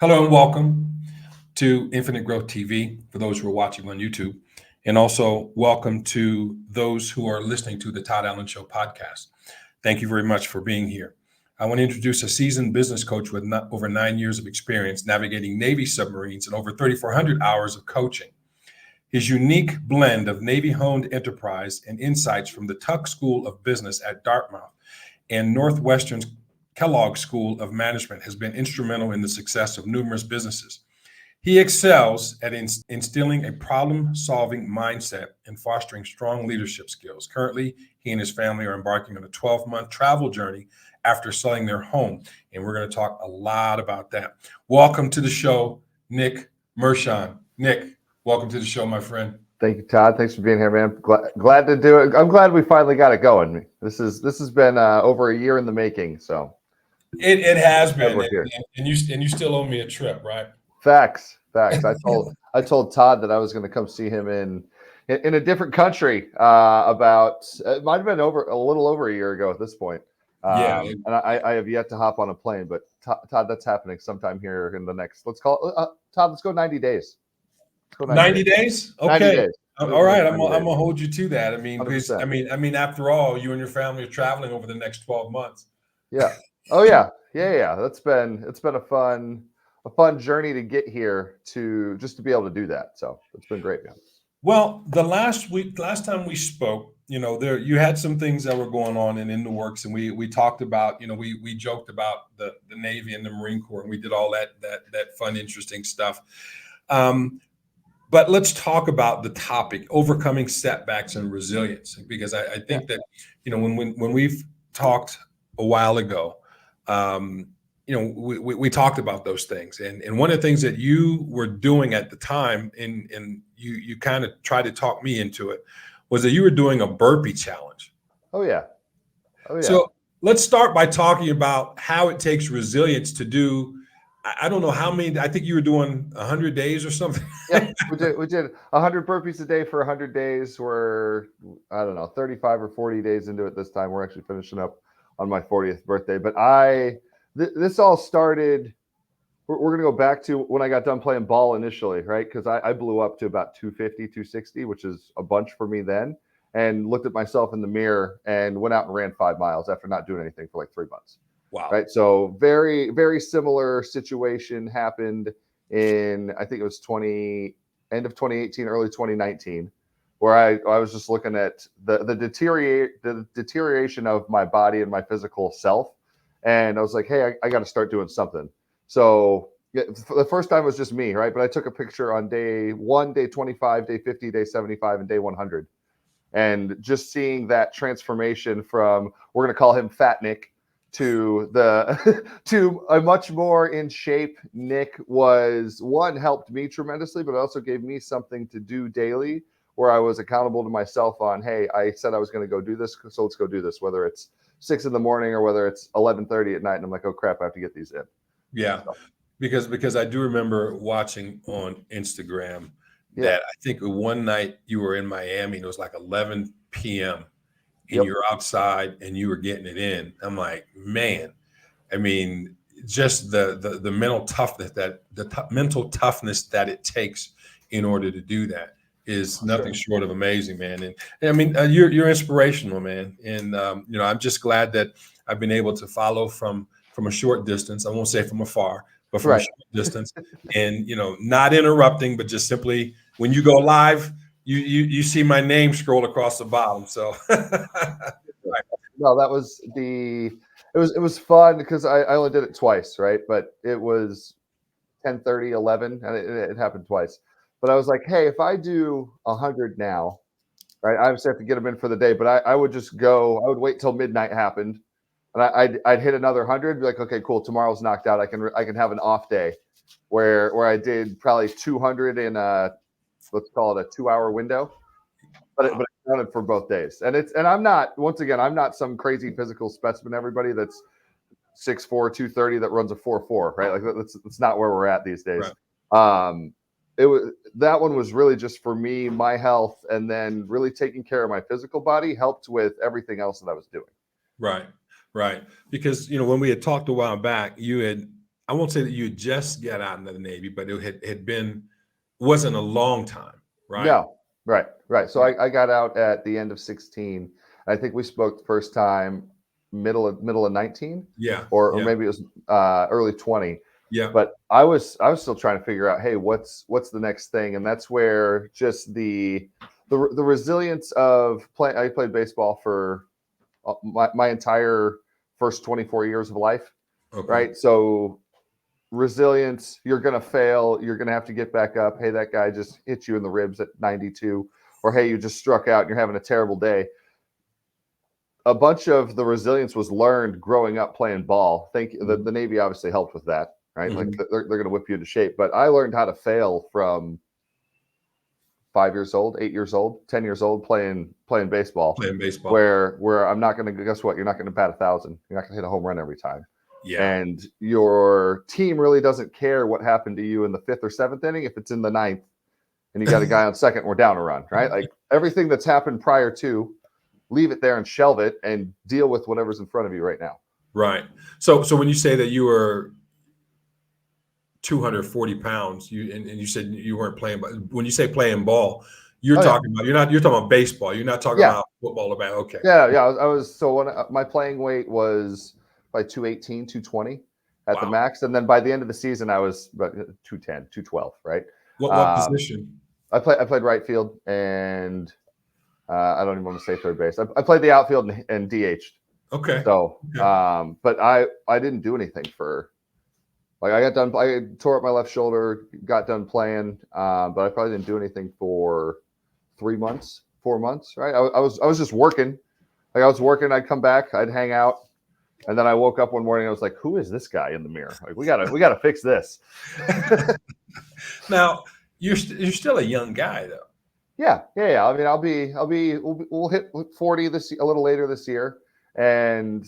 Hello and welcome to Infinite Growth TV for those who are watching on YouTube. And also welcome to those who are listening to the Todd Allen Show podcast. Thank you very much for being here. I want to introduce a seasoned business coach with over 9 years of experience navigating Navy submarines and over 3,400 hours of coaching. His unique blend of Navy-honed enterprise and insights from the Tuck School of Business at Dartmouth and Northwestern's Kellogg School of Management has been instrumental in the success of numerous businesses. He excels at instilling a problem-solving mindset and fostering strong leadership skills. Currently, he and his family are embarking on a 12-month travel journey after selling their home, and we're going to talk a lot about that. Welcome to the show, Nick Meshon. Nick, welcome to the show, my friend. Thank you, Todd. Thanks for being here, man. Glad to do it. I'm glad we finally got it going. This has been over a year in the making. So it has been, and you still owe me a trip, right? Facts. I told Todd that I was going to come see him in a different country about it might have been a little over a year ago at this point. And I have yet to hop on a plane, but Todd, that's happening sometime here in the next. Let's call it Todd. Let's go 90 days. 90 days? Okay. 90 days. All right. I'm gonna hold you to that. I mean, after all, you and your family are traveling over the next 12 months. Yeah. Oh yeah. Yeah. It's been a fun journey to get here to be able to do that. So it's been great, man. Well, the last time we spoke, you had some things that were going on and in the works, and we talked about, we joked about the Navy and the Marine Corps, and we did all that fun, interesting stuff. But let's talk about the topic, overcoming setbacks and resilience, because I think that, when we've talked a while ago, we talked about those things. And one of the things that you were doing at the time, and you kind of tried to talk me into it, was that you were doing a burpee challenge. Oh, yeah. So let's start by talking about how it takes resilience to do. I don't know how many. I think you were doing 100 days or something. Yeah, we did 100 burpees a day for 100 days. We're 35 or 40 days into it this time. We're actually finishing up on my 40th birthday. But this all started. We're gonna go back to when I got done playing ball initially, right? Because I blew up to about 250, 260, which is a bunch for me then. And looked at myself in the mirror and went out and ran 5 miles after not doing anything for like 3 months. Wow. Right. So very, very similar situation happened in, I think it was end of 2018, early 2019, where I was just looking at the deterioration of my body and my physical self. And I was like, hey, I got to start doing something. So the first time was just me. Right. But I took a picture on day 1, day 25, day 50, day 75, and day 100. And just seeing that transformation from, we're going to call him Fat Nick, to a much more in shape Nick helped me tremendously, but also gave me something to do daily where I was accountable to myself on, hey, I said I was going to go do this, so let's go do this, whether it's 6 in the morning or whether it's 11:30 at night, and I'm like, oh crap, I have to get these in. Yeah, so. because I do remember watching on Instagram that I think one night you were in Miami and it was like 11 p.m. and you're outside and you were getting it in. I'm like, man, I mean, just the mental toughness mental toughness that it takes in order to do that is nothing short of amazing, man. And I mean, you're inspirational, man. And I'm just glad that I've been able to follow from a short distance. I won't say from afar, but from a short distance, and not interrupting, but just simply when you go live, you see my name scroll across the bottom. So no, that was it was fun because I only did it twice, right? But it was 10:30, 11, and it happened twice. But I was like, hey, if I do 100 now, right? I obviously have to get them in for the day, but I would just go. I would wait till midnight happened, and I'd hit another 100. Be like, okay, cool. Tomorrow's knocked out. I can have an off day where I did probably 200 in let's call it a 2-hour window, but it counted for both days. And I'm not some crazy physical specimen, everybody that's 6'4", 230 that runs a 4.4, right? Like that's not where we're at these days. Right. That one was really just for me, my health, and then really taking care of my physical body helped with everything else that I was doing. Right. Because, when we had talked a while back, you had I won't say that you had just got out into the Navy, but it wasn't a long time, right? No, right. So Right. I got out at the end of 16. I think we spoke the first time middle of 19, Yeah. or Yeah. maybe it was early 20. Yeah. But I was still trying to figure out, hey, what's the next thing? And that's where just the resilience of play. I played baseball for my entire first 24 years of life, Okay. right? So resilience, you're going to fail, you're going to have to get back up. Hey, that guy just hit you in the ribs at 92, or hey, you just struck out and you're having a terrible day. A bunch of the resilience was learned growing up playing ball. Think the Navy obviously helped with that, right? Like Mhm. they're going to whip you into shape. But I learned how to fail from 5 years old, 8 years old, 10 years old playing baseball, Playing baseball. where I'm not going to, guess what? You're not going to bat 1,000. You're not going to hit a home run every time. Yeah. And your team really doesn't care what happened to you in the 5th or 7th inning if it's in the 9th and you got a guy on second and we're down a run, right? Like everything that's happened prior to, leave it there and shelve it and deal with whatever's in front of you right now. Right. So when you say that you were 240 pounds, and you said you weren't playing, but when you say playing ball, you're Oh yeah, talking about you're talking about baseball. You're not talking yeah, about football or about okay. yeah. I was so when my playing weight was by 218, 220 at the Wow. max, and then by the end of the season I was about 210, 212, right? What Um, position? I played right field, and I don't even want to say third base. I played the outfield and DH'd. Okay. So, Okay. but I didn't do anything for, like, I got done. I tore up my left shoulder, got done playing, but I probably didn't do anything for 3 months, 4 months. Right? I was just working. Like I was working. I'd come back. I'd hang out. And then I woke up one morning. I was like, "Who is this guy in the mirror? Like, we gotta fix this." Now you're still a young guy though. Yeah. I mean, we'll hit 40 a little later this year, and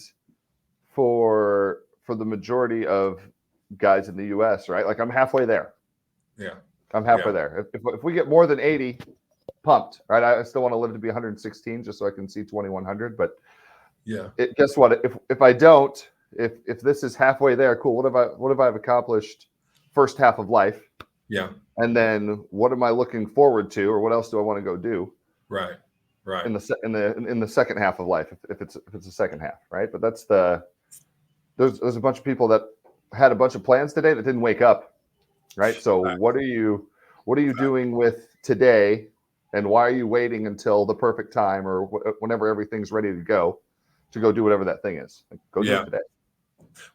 for the majority of guys in the U.S., right? Like I'm halfway there. Yeah. I'm Yeah. halfway there. If we get more than 80, pumped, right? I still want to live to be 116 just so I can see 2100. But Yeah. guess what? If I don't, if this is halfway there, cool. What have I accomplished first half of life? Yeah. And then what am I looking forward to, or what else do I want to go do Right. Right. in the second half of life, if it's the second half, right? But there's a bunch of people that had a bunch of plans today that didn't wake up, right? So Right. what are you doing with today, and why are you waiting until the perfect time or whenever everything's ready to go do whatever that thing is? Like, go do Yeah. it today.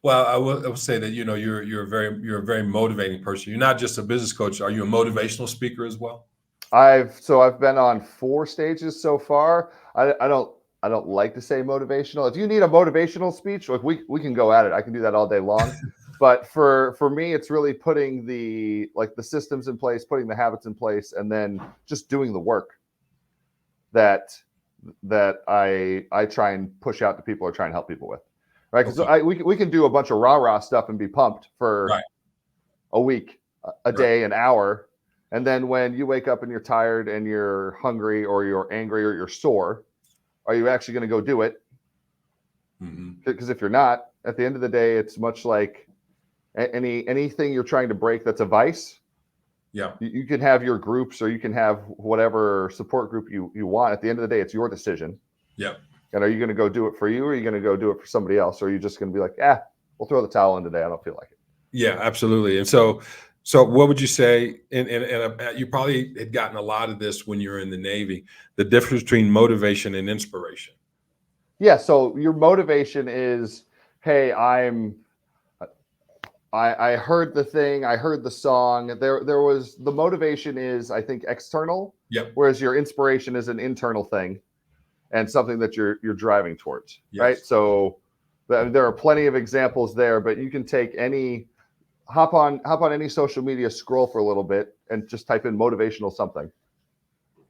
Well, I will say that you're a very motivating person. You're not just a business coach. Are you a motivational speaker as well? I've been on 4 stages so far. I don't like to say motivational. If you need a motivational speech, like we can go at it. I can do that all day long. But for me, it's really putting the systems in place, putting the habits in place, and then just doing the work that I try and push out to people or try and help people with. Right? Because Okay. we can do a bunch of rah-rah stuff and be pumped for Right. a week, a Right. day, an hour. And then when you wake up and you're tired and you're hungry or you're angry or you're sore, are you actually going to go do it? Hmm. Because if you're not, at the end of the day, it's much like anything you're trying to break that's a vice. Yeah. You can have your groups or you can have whatever support group you want. At the end of the day, it's your decision. Yeah. And are you going to go do it for you, or are you going to go do it for somebody else? Or are you just going to be like, we'll throw the towel in today. I don't feel like it. Yeah, absolutely. And so what would you say? And you probably had gotten a lot of this when you were in the Navy. The difference between motivation and inspiration. Yeah. So your motivation is, hey, I heard the thing, I heard the song. There was the motivation is, I think, external, Yep. whereas your inspiration is an internal thing and something that you're driving towards, right? Yes. So there are plenty of examples there, but you can take hop on any social media, scroll for a little bit, and just type in motivational something,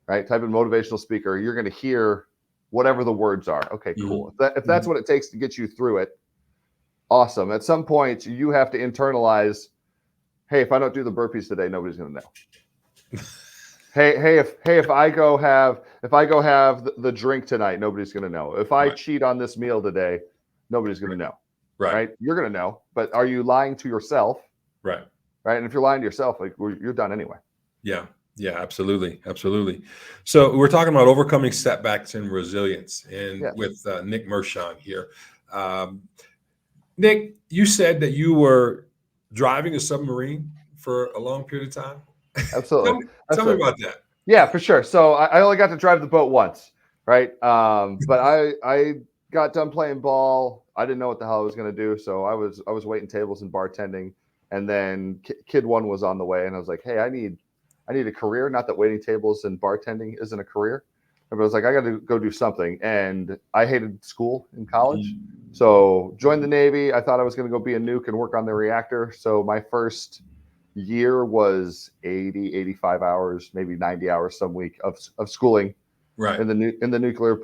right? Type in motivational speaker. You're going to hear whatever the words are. Okay, cool. Mhm. If that's what it takes to get you through it, awesome. At some point, you have to internalize, hey, if I don't do the burpees today, nobody's going to know. hey, if I go have the drink tonight, nobody's going to know. If I Right. cheat on this meal today, nobody's going to know. right? You're going to know, but are you lying to yourself? Right. Right. And if you're lying to yourself, like you're done anyway. Yeah. Yeah, absolutely. Absolutely. So we're talking about overcoming setbacks and resilience, and Yes. with Nick Meshon here. Um, Nick, you said that you were driving a submarine for a long period of time. tell Absolutely. me, tell me Absolutely. about that. Yeah, for sure. So I only got to drive the boat once, right? But I got done playing ball. I didn't know what the hell I was going to do, so I was waiting tables and bartending, and then kid one was on the way, and I was like, hey, I need a career. Not that waiting tables and bartending isn't a career, but I was like, I got to go do something, and I hated school in college, so joined the Navy. I thought I was going to go be a nuke and work on the reactor. So my first year was 80, 85 hours, maybe 90 hours some week of schooling Right. in the nuclear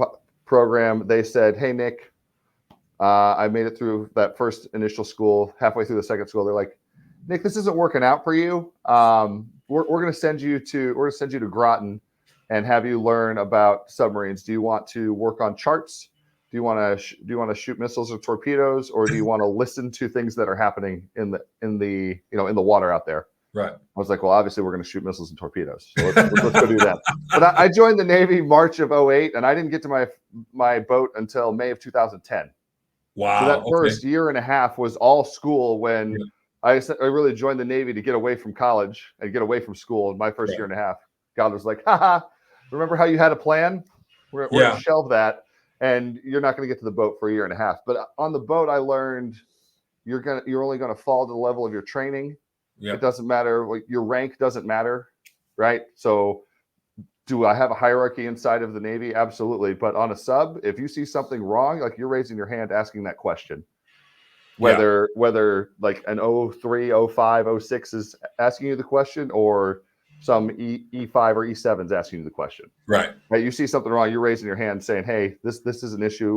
program. They said, hey, Nick, I made it through that first initial school. Halfway through the second school, they're like, Nick, this isn't working out for you. We're going to send you to Groton and have you learn about submarines. Do you want to work on charts? Do you want to shoot missiles or torpedoes, or do you want to listen to things that are happening in the water out there? Right. I was like, well, obviously we're going to shoot missiles and torpedoes, so let's go do that. But I joined the Navy March of 2008, and I didn't get to my boat until May of 2010. Wow. So that first year and a half was all school when I really joined the Navy to get away from college and get away from school. In my first year and a half, God was like, haha, remember how you had a plan? We're going to shelve that, and you're not going to get to the boat for a year and a half. But on the boat, I learned you're only going to fall to the level of your training. It doesn't matter. Like, your rank doesn't matter, right? So do I have a hierarchy inside of the Navy? Absolutely. But on a sub, if you see something wrong, like, you're raising your hand, asking that question. Whether like an 03, 05, 06 is asking you the question, or some E5 or E7 is asking you the question. Right. You see something wrong, you're raising your hand saying, hey, this is an issue.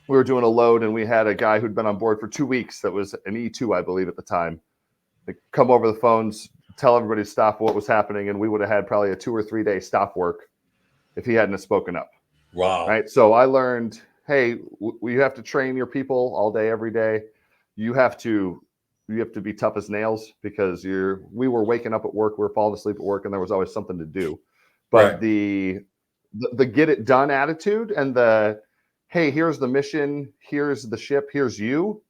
We were doing a load, and we had a guy who'd been on board for 2 weeks that was an E2, I believe, at the time. They come over the phones, tell everybody to stop what was happening, and we would have had probably a 2 or 3 day stop work if he hadn't have spoken up. Wow. Right. So I learned, hey, you have to train your people all day, every day. You have to be tough as nails, because we were waking up at work, we were falling asleep at work, and there was always something to do. But the get it done attitude, and the, hey, here's the mission, here's the ship, here's you.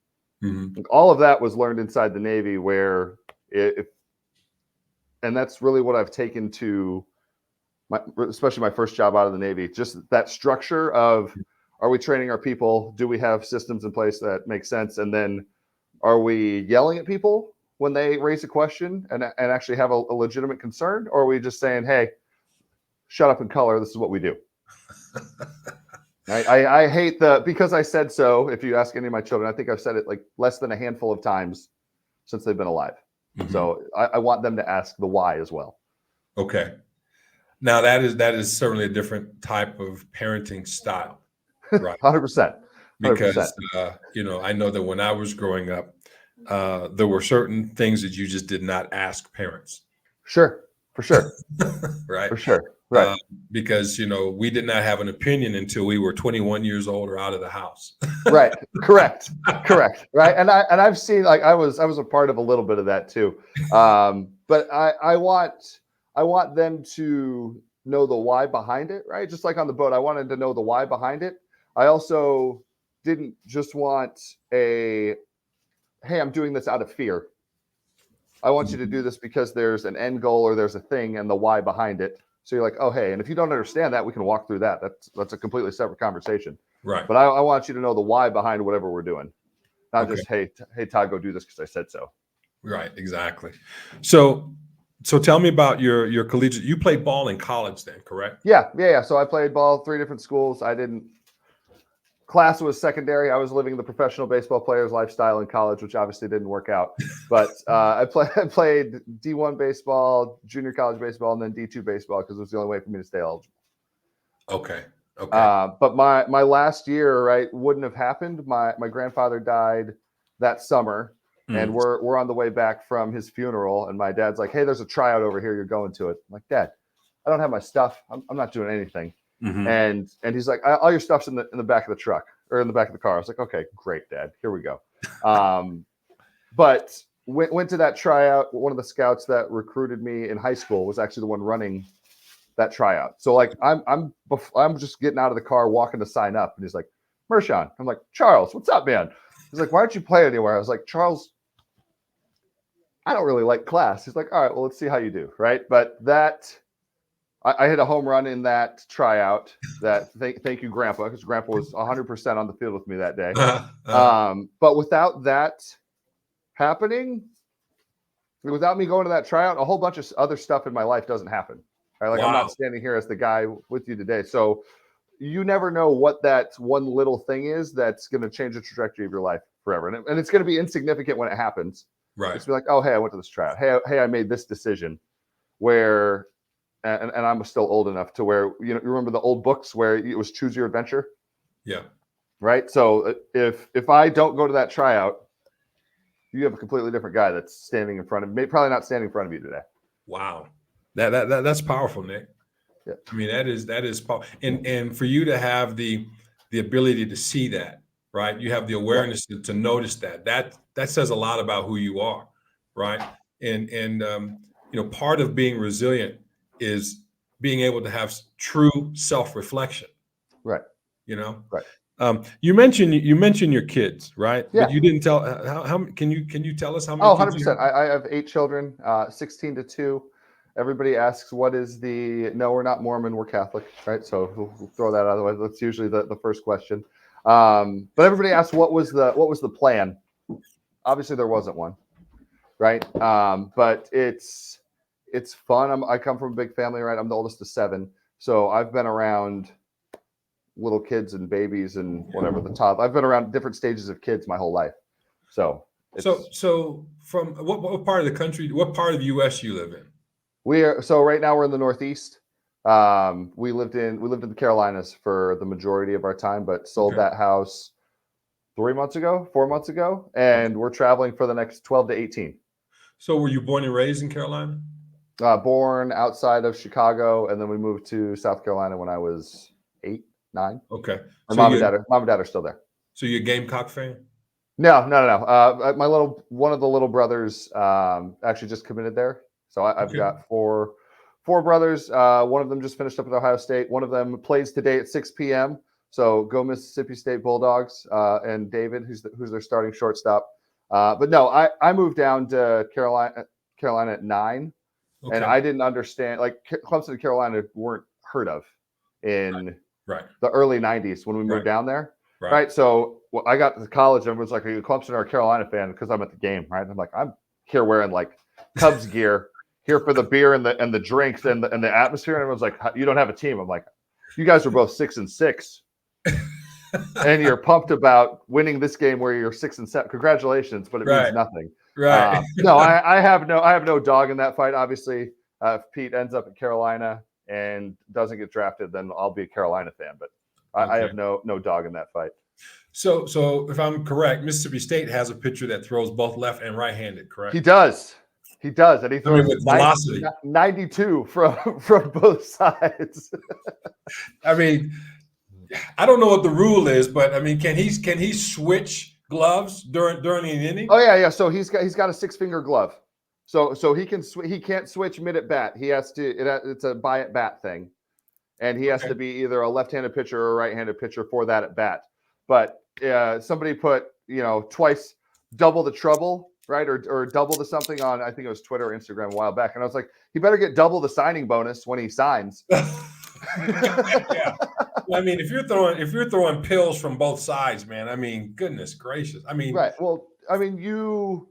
Mm-hmm. All of that was learned inside the Navy, where and that's really what I've taken to especially my first job out of the Navy. Just that structure of, are we training our people? Do we have systems in place that make sense? And then, are we yelling at people when they raise a question and actually have a legitimate concern? Or are we just saying, hey, shut up and color, this is what we do? I hate because I said so. If you ask any of my children, I think I've said it like less than a handful of times since they've been alive. Mm-hmm. So I want them to ask the why as well. Okay. Now that is certainly a different type of parenting style, right? 100%. Because I know that when I was growing up, there were certain things that you just did not ask parents. Sure, for sure. Right. For sure. Right. Because we did not have an opinion until we were 21 years old or out of the house. Right. Correct. Right. And I've seen, like, I was a part of a little bit of that too. But I want them to know the why behind it, right? Just like on the boat, I wanted to know the why behind it. I also didn't just want hey, I'm doing this out of fear. I want you to do this because there's an end goal, or there's a thing, and the why behind it. So you're like, oh, hey, and if you don't understand that, we can walk through that. That's a completely separate conversation. Right. But I want you to know the why behind whatever we're doing. Not just, hey, Todd, go do this because I said so. Right. Exactly. So tell me about your collegiate. You played ball in college then, correct? Yeah. So I played ball 3 different schools. Class was secondary. I was living the professional baseball player's lifestyle in college, which obviously didn't work out. But I played D1 baseball, junior college baseball, and then D2 baseball, because it was the only way for me to stay eligible. Okay. But my last year, right, wouldn't have happened. My grandfather died that summer. And we're on the way back from his funeral, and my dad's like, hey, there's a tryout over here. You're going to it. I'm like, Dad, I don't have my stuff. I'm not doing anything. Mm-hmm. And he's like, all your stuff's in the back of the truck. or in the back of the car. I was like, okay, great, Dad. Here we go. But went to that tryout. One of the scouts that recruited me in high school was actually the one running that tryout. So like I'm just getting out of the car, walking to sign up, and he's like, Meshon. I'm like, Charles, what's up, man? He's like, why don't you play anywhere? I was like, Charles, I don't really like class. He's like, all right, well, let's see how you do, right? But I hit a home run in that tryout. That thank you, Grandpa, because Grandpa was 100% on the field with me that day. But without that happening, without me going to that tryout, a whole bunch of other stuff in my life doesn't happen. Right? Like, wow. I'm not standing here as the guy with you today. So you never know what that one little thing is that's going to change the trajectory of your life forever. And it's going to be insignificant when it happens. Right. It's be like, oh, hey, I went to this tryout. Hey, I made this decision where, and I'm still old enough to where, you remember the old books where it was choose your adventure? Yeah. Right. So if I don't go to that tryout, you have a completely different guy that's standing in front of me, probably not standing in front of you today. Wow. That's powerful, Nick. Yeah. I mean, that is powerful. And for you to have the ability to see that, right? You have the awareness to notice that says a lot about who you are, right? And part of being resilient is being able to have true self-reflection. Right. Right. You mentioned your kids, right? Yeah. But you didn't tell how can you tell us how many? Oh, 100%. I have 8 children, 16 to 2. Everybody asks, what is no, we're not Mormon, we're Catholic, right? So we'll throw that out of the way. That's usually the first question. But everybody asks, what was the plan? Obviously there wasn't one, right? But it's fun. I come from a big family, right? I'm the oldest of 7. So I've been around little kids and babies and whatever the top. I've been around different stages of kids my whole life. So from what part of the country, what part of the U.S. you live in? So right now we're in the Northeast. We lived in the Carolinas for the majority of our time, but sold that house 4 months ago, and we're traveling for the next 12 to 18. So were you born and raised in Carolina? Born outside of Chicago, and then we moved to South Carolina when I was 8, 9. Okay. So mom and dad are still there. So you're a Gamecock fan? No. One of the little brothers actually just committed there. So I've got four brothers. One of them just finished up at Ohio State. One of them plays today at 6 p.m. So go Mississippi State Bulldogs, and David, who's their starting shortstop. But no, I moved down to Carolina at 9, and I didn't understand. Like Clemson and Carolina weren't heard of in the early 90s when we moved down there. Right. So I got to college and everyone's like, are you a Clemson or a Carolina fan? Because I'm at the game, right? And I'm like, I'm here wearing like Cubs gear, here for the beer and the drinks and the atmosphere. And everyone's like, you don't have a team. I'm like, you guys are both 6-6. And you're pumped about winning this game where you're 6-7. Congratulations, but it means nothing. Right. No, I have no dog in that fight. Obviously, if Pete ends up at Carolina and doesn't get drafted, then I'll be a Carolina fan. But I have no dog in that fight. So if I'm correct, Mississippi State has a pitcher that throws both left and right-handed, correct? He does, and he throws with velocity, 92 from both sides. I mean, I don't know what the rule is, but I mean, can he switch gloves during an inning? Oh yeah. So he's got a 6-finger glove, so he can't switch mid at bat. He has to. It's a by at bat thing. And he has to be either a left-handed pitcher or a right-handed pitcher for that at bat. But somebody put, twice double the trouble, right? Or double the something on, I think it was Twitter or Instagram a while back. And I was like, he better get double the signing bonus when he signs. Yeah. I mean, if you're throwing pills from both sides, man, I mean, goodness gracious. I mean, right. Well, I mean, you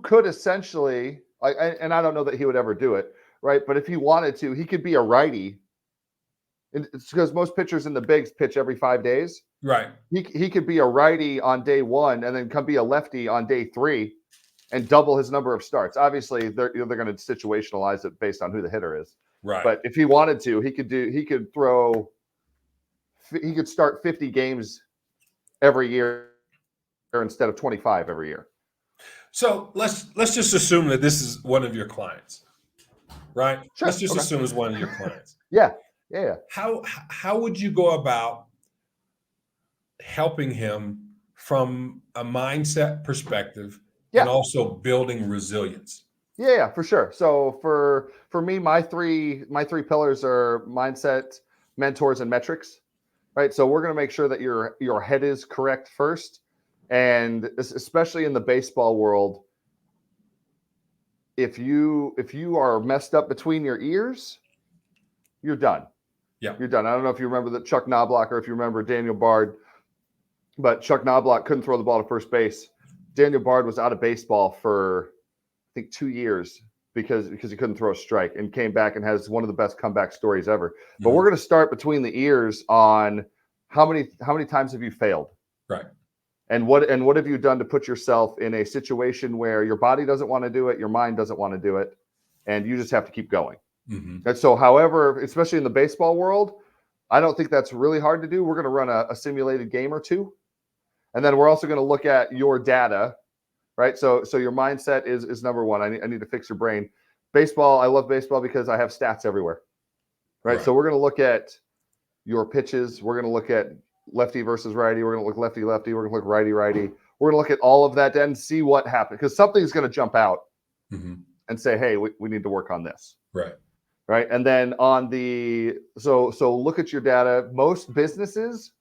could essentially, and I don't know that he would ever do it, right? But if he wanted to, he could be a righty. It's because most pitchers in the bigs pitch every 5 days. Right. He could be a righty on day 1 and then come be a lefty on day 3 and double his number of starts. Obviously, they're going to situationalize it based on who the hitter is. Right. But if he wanted to, he could start 50 games every year instead of 25 every year. So let's just assume that this is one of your clients, right? Sure. Let's just assume it's one of your clients. Yeah. How would you go about helping him from a mindset perspective Yeah. and also building resilience. Yeah, for sure. So for me, my three pillars are mindset, mentors, and metrics. Right. So we're going to make sure that your head is correct first, and especially in the baseball world, if you are messed up between your ears, you're done. Yeah. You're done. I don't know if you remember that Chuck Knobloch or if you remember Daniel Bard, but Chuck Knobloch couldn't throw the ball to first base. Daniel Bard was out of baseball for I think 2 years because he couldn't throw a strike, and came back and has one of the best comeback stories ever. But we're going to start between the ears on how many times have you failed? Right. And what have you done to put yourself in a situation where your body doesn't want to do it, your mind doesn't want to do it, and you just have to keep going. And so, however, especially in the baseball world, I don't think that's really hard to do. We're going to run a simulated game or two, and then we're also going to look at your data, right? So your mindset is number one. I need to fix your brain. Baseball, I love baseball because I have stats everywhere, right? So we're going to look at your pitches. We're going to look at lefty versus righty. We're going to look lefty. We're going to look righty. We're going to look at all of that and see what happened, because something's going to jump out and say, hey, we need to work on this. Right. And then on the so look at your data. Most businesses,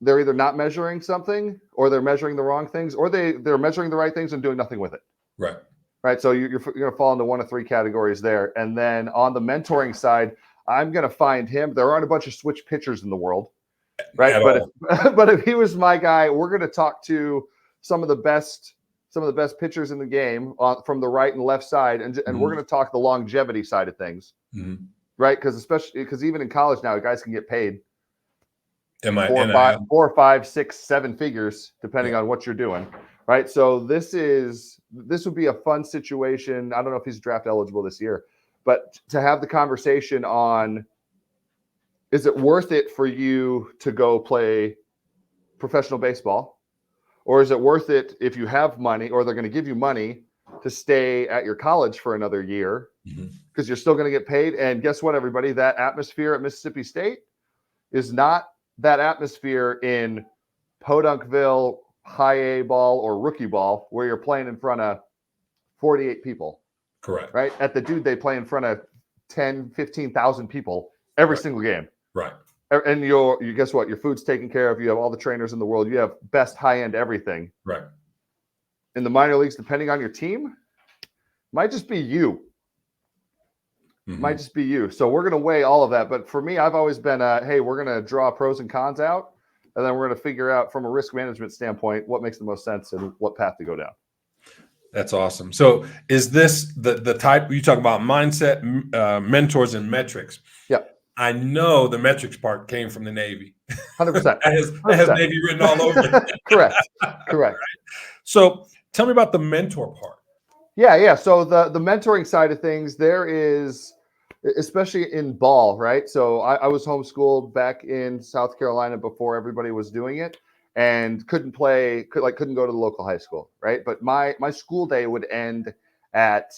they're either not measuring something, or they're measuring the wrong things, or they're measuring the right things and doing nothing with it. Right. So you're going to fall into one of three categories there. And then on the mentoring side, I'm going to find him. There aren't a bunch of switch pitchers in the world, right? But if he was my guy, we're going to talk to some of the best pitchers in the game from the right and left side, and we're going to talk the longevity side of things, right? Because even in college now, guys can get paid 4, 5, 6, 7 figures depending on what you're doing, right? So this would be a fun situation. I don't know if he's draft eligible this year, but to have the conversation on, is it worth it for you to go play professional baseball? Or is it worth it if you have money, or they're going to give you money to stay at your college for another year, because you're still going to get paid? And guess what, everybody? That atmosphere at Mississippi State is not that atmosphere in Podunkville, high A ball, or rookie ball, where you're playing in front of 48 people. Correct. Right? At the Dude, they play in front of 10, 15,000 people every single game. Right. And you guess what? Your food's taken care of. You have all the trainers in the world. You have best high-end everything. Right. In the minor leagues, depending on your team, might just be you. Might just be you. So we're going to weigh all of that. But for me, I've always been, hey, we're going to draw pros and cons out, and then we're going to figure out from a risk management standpoint what makes the most sense and what path to go down. That's awesome. So is this the type you talk about, mindset, mentors, and metrics? Yep. I know the metrics part came from the Navy. 100%. That has Navy written all over it. Correct. Right. So tell me about the mentor part. Yeah. So the mentoring side of things, there is, especially in ball, right? So I was homeschooled back in South Carolina before everybody was doing it, and couldn't go to the local high school, right? But my school day would end at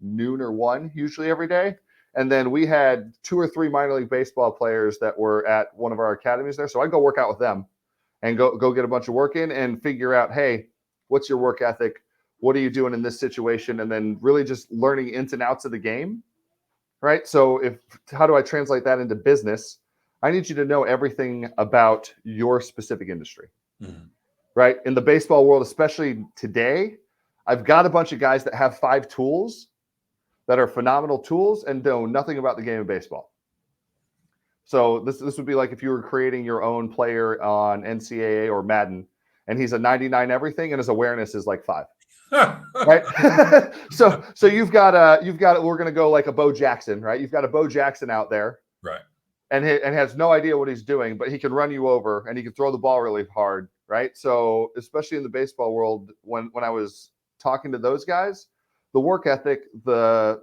noon or 1 usually every day. And then we had 2 or 3 minor league baseball players that were at one of our academies there. So I'd go work out with them and go get a bunch of work in and figure out, hey, what's your work ethic? What are you doing in this situation? And then really just learning ins and outs of the game, right? So how do I translate that into business? I need you to know everything about your specific industry, right? In the baseball world, especially today, I've got a bunch of guys that have 5 tools that are phenomenal tools and know nothing about the game of baseball. So this would be like if you were creating your own player on NCAA or Madden, and he's a 99 everything and his awareness is like 5. Right? so you've got we're going to go like a Bo Jackson, right? You've got a Bo Jackson out there. Right. And has no idea what he's doing, but he can run you over and he can throw the ball really hard, right? So especially in the baseball world, when I was talking to those guys, the work ethic, the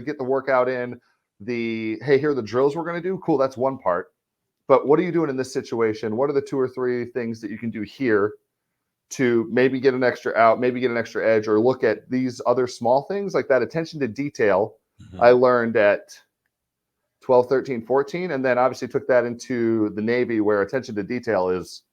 get the workout in, hey, here are the drills we're going to do. Cool, that's one part. But what are you doing in this situation? What are the 2 or 3 things that you can do here to maybe get an extra out, maybe get an extra edge, or look at these other small things like that attention to detail I learned at 12, 13, 14, and then obviously took that into the Navy, where attention to detail is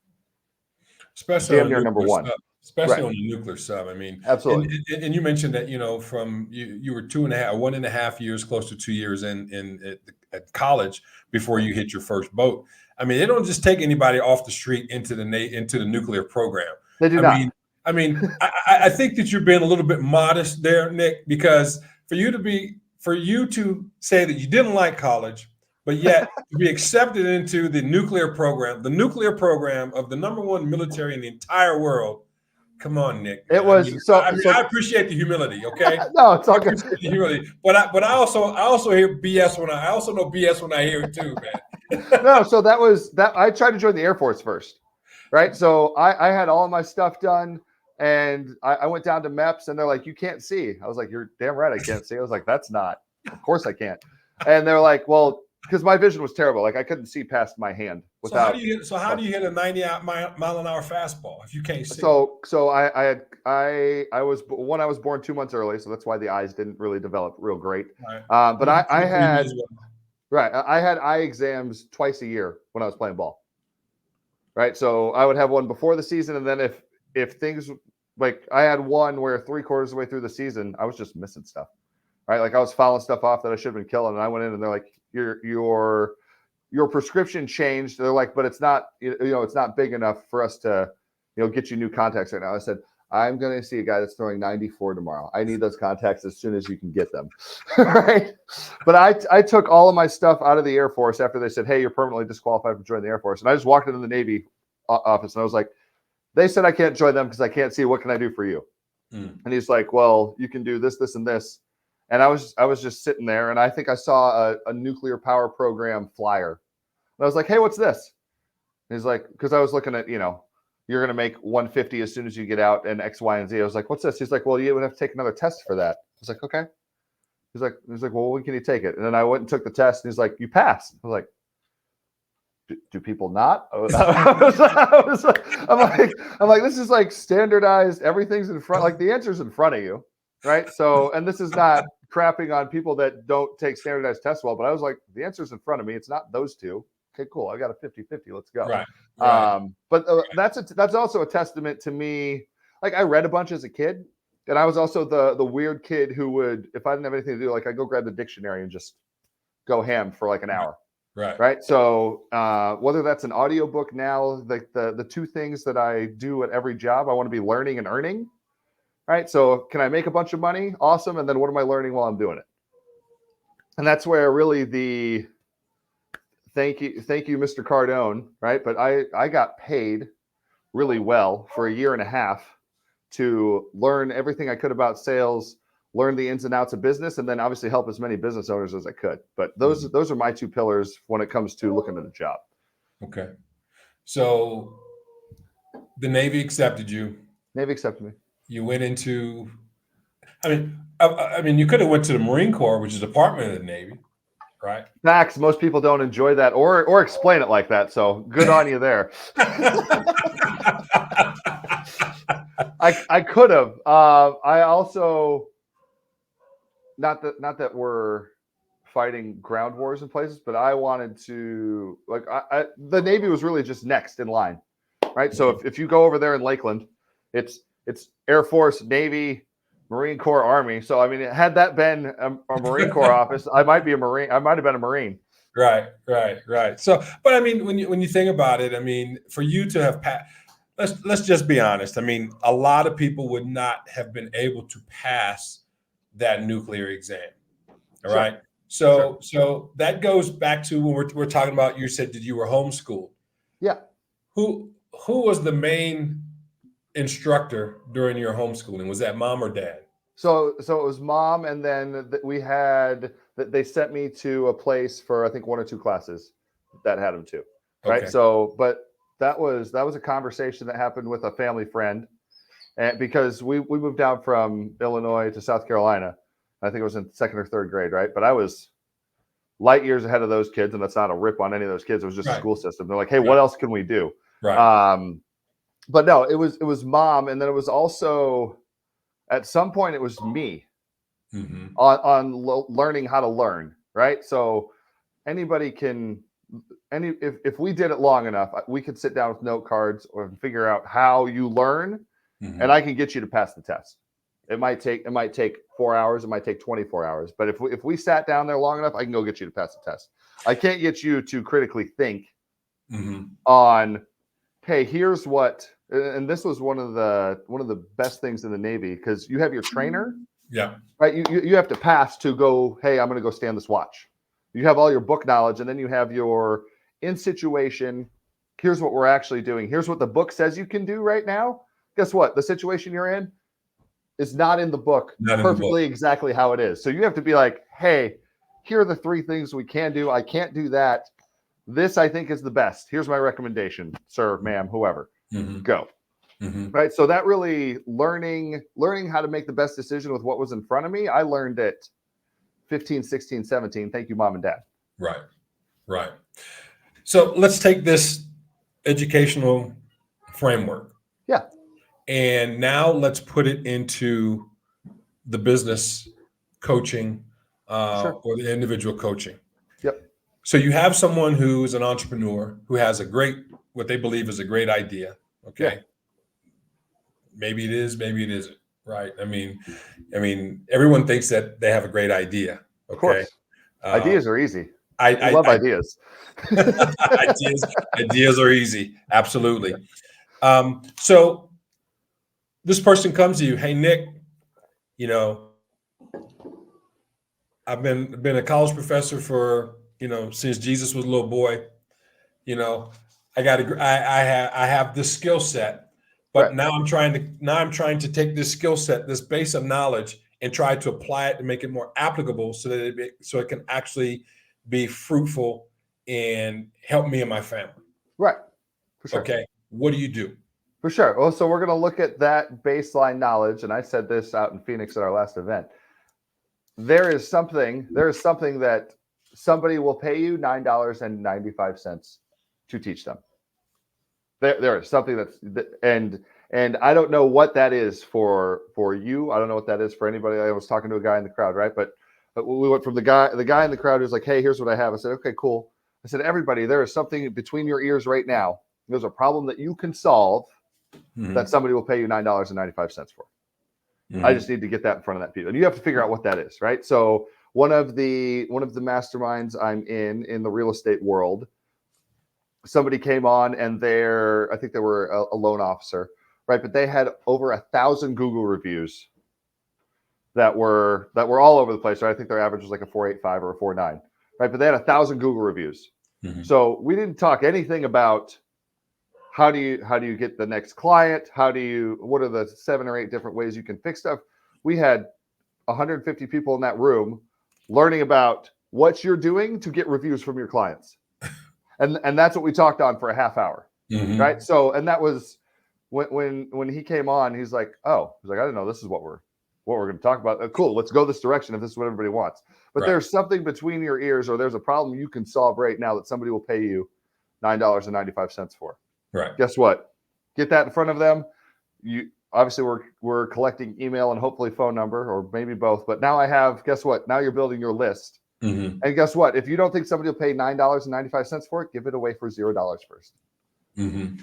Especially damn on a near number nuclear one. sub. Especially Right. on a nuclear sub. I mean, and, Absolutely. and and you mentioned that, from you were 1.5 years, close to 2 years at college before you hit your first boat. I mean, they don't just take anybody off the street into the nuclear program. They do I not. mean, I think that you're being a little bit modest there, Nick, because for you to say that you didn't like college, but yet to be accepted into the nuclear program of the number one military in the entire world. Come on, Nick, It man. was so. I appreciate the humility. Okay, No, it's I all good. appreciate the humility, but I also hear BS I also know BS when I hear it too, man. No, so that was that. I tried to join the Air Force first, right? So I had all my stuff done, and I went down to MEPS, and they're like, "You can't see." I was like, "You're damn right, I can't see." I was like, "That's not. Of course I can't." And they're like, "Well," because my vision was terrible. Like I couldn't see past my hand without. So how do you hit a 90 mile an hour fastball if you can't see? So I was born 2 months early, so that's why the eyes didn't really develop real great. Right. But I had as well. right. I had eye exams twice a year when I was playing ball. Right. So I would have one before the season, and then if things like I had one where 3/4 of the way through the season, I was just missing stuff. Right. Like I was fouling stuff off that I should have been killing. And I went in and they're like, your prescription changed. They're like, but it's not, it's not big enough for us to, get you new contacts right now. I said, I'm going to see a guy that's throwing 94 tomorrow. I need those contacts as soon as you can get them. Right. But I took all of my stuff out of the Air Force after they said, hey, you're permanently disqualified from joining the Air Force. And I just walked into the Navy office and I was like, they said I can't join them because I can't see. What can I do for you? And he's like, well, you can do this, this, and this. And I was just sitting there, and I think I saw a nuclear power program flyer. And I was like, hey, what's this? And he's like, because I was looking at, you're going to make 150 as soon as you get out and X, Y, and Z. I was like, what's this? He's like, well, you would have to take another test for that. I was like, okay. He's like, well, when can you take it? And then I went and took the test, and he's like, you passed. I was like, do people not? I'm like, this is like standardized. Everything's in front. Like the answer's in front of you. Right. So, and this is not crapping on people that don't take standardized tests well, but I was like, the answer's in front of me. It's not those two. Okay, cool. I got a 50-50. Let's go. Right. But that's also a testament to me. Like I read a bunch as a kid, and I was also the weird kid who would, if I didn't have anything to do, like I go grab the dictionary and just go ham for like an hour. Right. So whether that's an audiobook now, the two things that I do at every job, I want to be learning and earning. Right. So can I make a bunch of money? Awesome. And then what am I learning while I'm doing it? And that's where really the thank you, Mr. Cardone. Right. But I got paid really well for a year and a half to learn everything I could about sales, learn the ins and outs of business, and then obviously help as many business owners as I could. But those are my two pillars when it comes to looking at a job. Okay. So the Navy accepted you. Navy accepted me. You went into, I mean, you could have went to the Marine Corps, which is a department of the Navy, right? Facts. Most people don't enjoy that or explain it like that. So good on you there. I could have. I also, not that we're fighting ground wars in places, but I wanted to the Navy was really just next in line, right? So if you go over there in Lakeland, it's Air Force, Navy, Marine Corps, Army. So I mean, had that been a Marine Corps office, I might be a Marine. I might have been a Marine. Right. So, but I mean, when you think about it, I mean, for you to have passed, let's just be honest. I mean, a lot of people would not have been able to pass that nuclear exam. All Sure. right. So that goes back to when we're talking about. You said that you were homeschooled. Yeah. Who was the main instructor during your homeschooling? Was that mom or dad? So it was mom, and then they sent me to a place for I think 1 or 2 classes that had them too. Right. Okay. So, but that was a conversation that happened with a family friend, and because we moved down from Illinois to South Carolina, I think it was in 2nd or 3rd grade, right? But I was light years ahead of those kids, and that's not a rip on any of those kids. It was just a school system. They're like, hey, what else can we do? Right. But no, it was mom, and then it was also at some point it was me on learning how to learn, right? So anybody can, if we did it long enough, we could sit down with note cards or figure out how you learn, and I can get you to pass the test. It might take 4 hours, it might take 24 hours, but if we sat down there long enough, I can go get you to pass the test. I can't get you to critically think on, hey, here's what, and this was one of the best things in the Navy, because you have your trainer, right? You have to pass to go, hey, I'm going to go stand this watch. You have all your book knowledge, and then you have your in situation. Here's what we're actually doing. Here's what the book says you can do right now. Guess what? The situation you're in is not in the book perfectly exactly how it is. So you have to be like, hey, here are the 3 things we can do. I can't do that. This I think is the best. Here's my recommendation, sir, ma'am, whoever. Go. Right. So that really learning how to make the best decision with what was in front of me, I learned at 15, 16, 17. Thank you, mom and dad. Right. So let's take this educational framework. Yeah. And now let's put it into the business coaching or the individual coaching. Yep. So you have someone who is an entrepreneur who has what they believe is a great idea. Okay. Yeah. Maybe it is, maybe it isn't. Right. I mean, everyone thinks that they have a great idea. Okay. Of course. Ideas are easy. I love ideas. Ideas are easy. Absolutely. So this person comes to you, hey, Nick, I've been a college professor for, since Jesus was a little boy. I have this skill set, but now I'm trying to take this skill set, this base of knowledge, and try to apply it to make it more applicable so that it can actually be fruitful and help me and my family. Right. For sure. Okay. What do you do? For sure. Well, so we're going to look at that baseline knowledge. And I said this out in Phoenix at our last event. There is something that somebody will pay you $9.95 to teach them. There is something and I don't know what that is for you. I don't know what that is for anybody. I was talking to a guy in the crowd, right? But we went from the guy in the crowd who's like, hey, here's what I have. I said, okay, cool. I said, everybody, there is something between your ears right now. There's a problem that you can solve that somebody will pay you $9.95 for. I just need to get that in front of that people. And you have to figure out what that is, right? So one of the masterminds I'm in the real estate world, somebody came on and I think they were a loan officer, right? But they had over 1,000 Google reviews that were all over the place, right? I think their average was like a 4.85 or a 4.9, right? But they had 1,000 Google reviews. So we didn't talk anything about how do you get the next client? What are the 7 or 8 different ways you can fix stuff? We had 150 people in that room learning about what you're doing to get reviews from your clients. And that's what we talked on for a half hour, right? So, and that was when he came on, he's like, I didn't know this is what we're going to talk about. Cool, let's go this direction if this is what everybody wants. But there's something between your ears, or there's a problem you can solve right now that somebody will pay you $9.95 for. Right. Guess what? Get that in front of them. You obviously we're collecting email and hopefully phone number, or maybe both. But now guess what? Now you're building your list. And guess what? If you don't think somebody will pay $9.95 for it, give it away for $0 first. And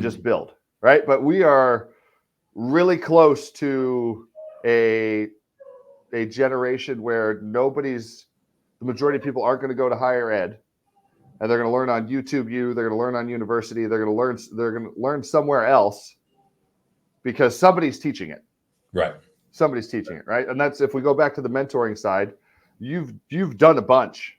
just build, right? But we are really close to a generation where the majority of people aren't going to go to higher ed, and they're going to learn on YouTube they're going to learn on university, they're going to learn somewhere else because somebody's teaching it. Right. Somebody's teaching it, right? And that's, if we go back to the mentoring side, you've done a bunch.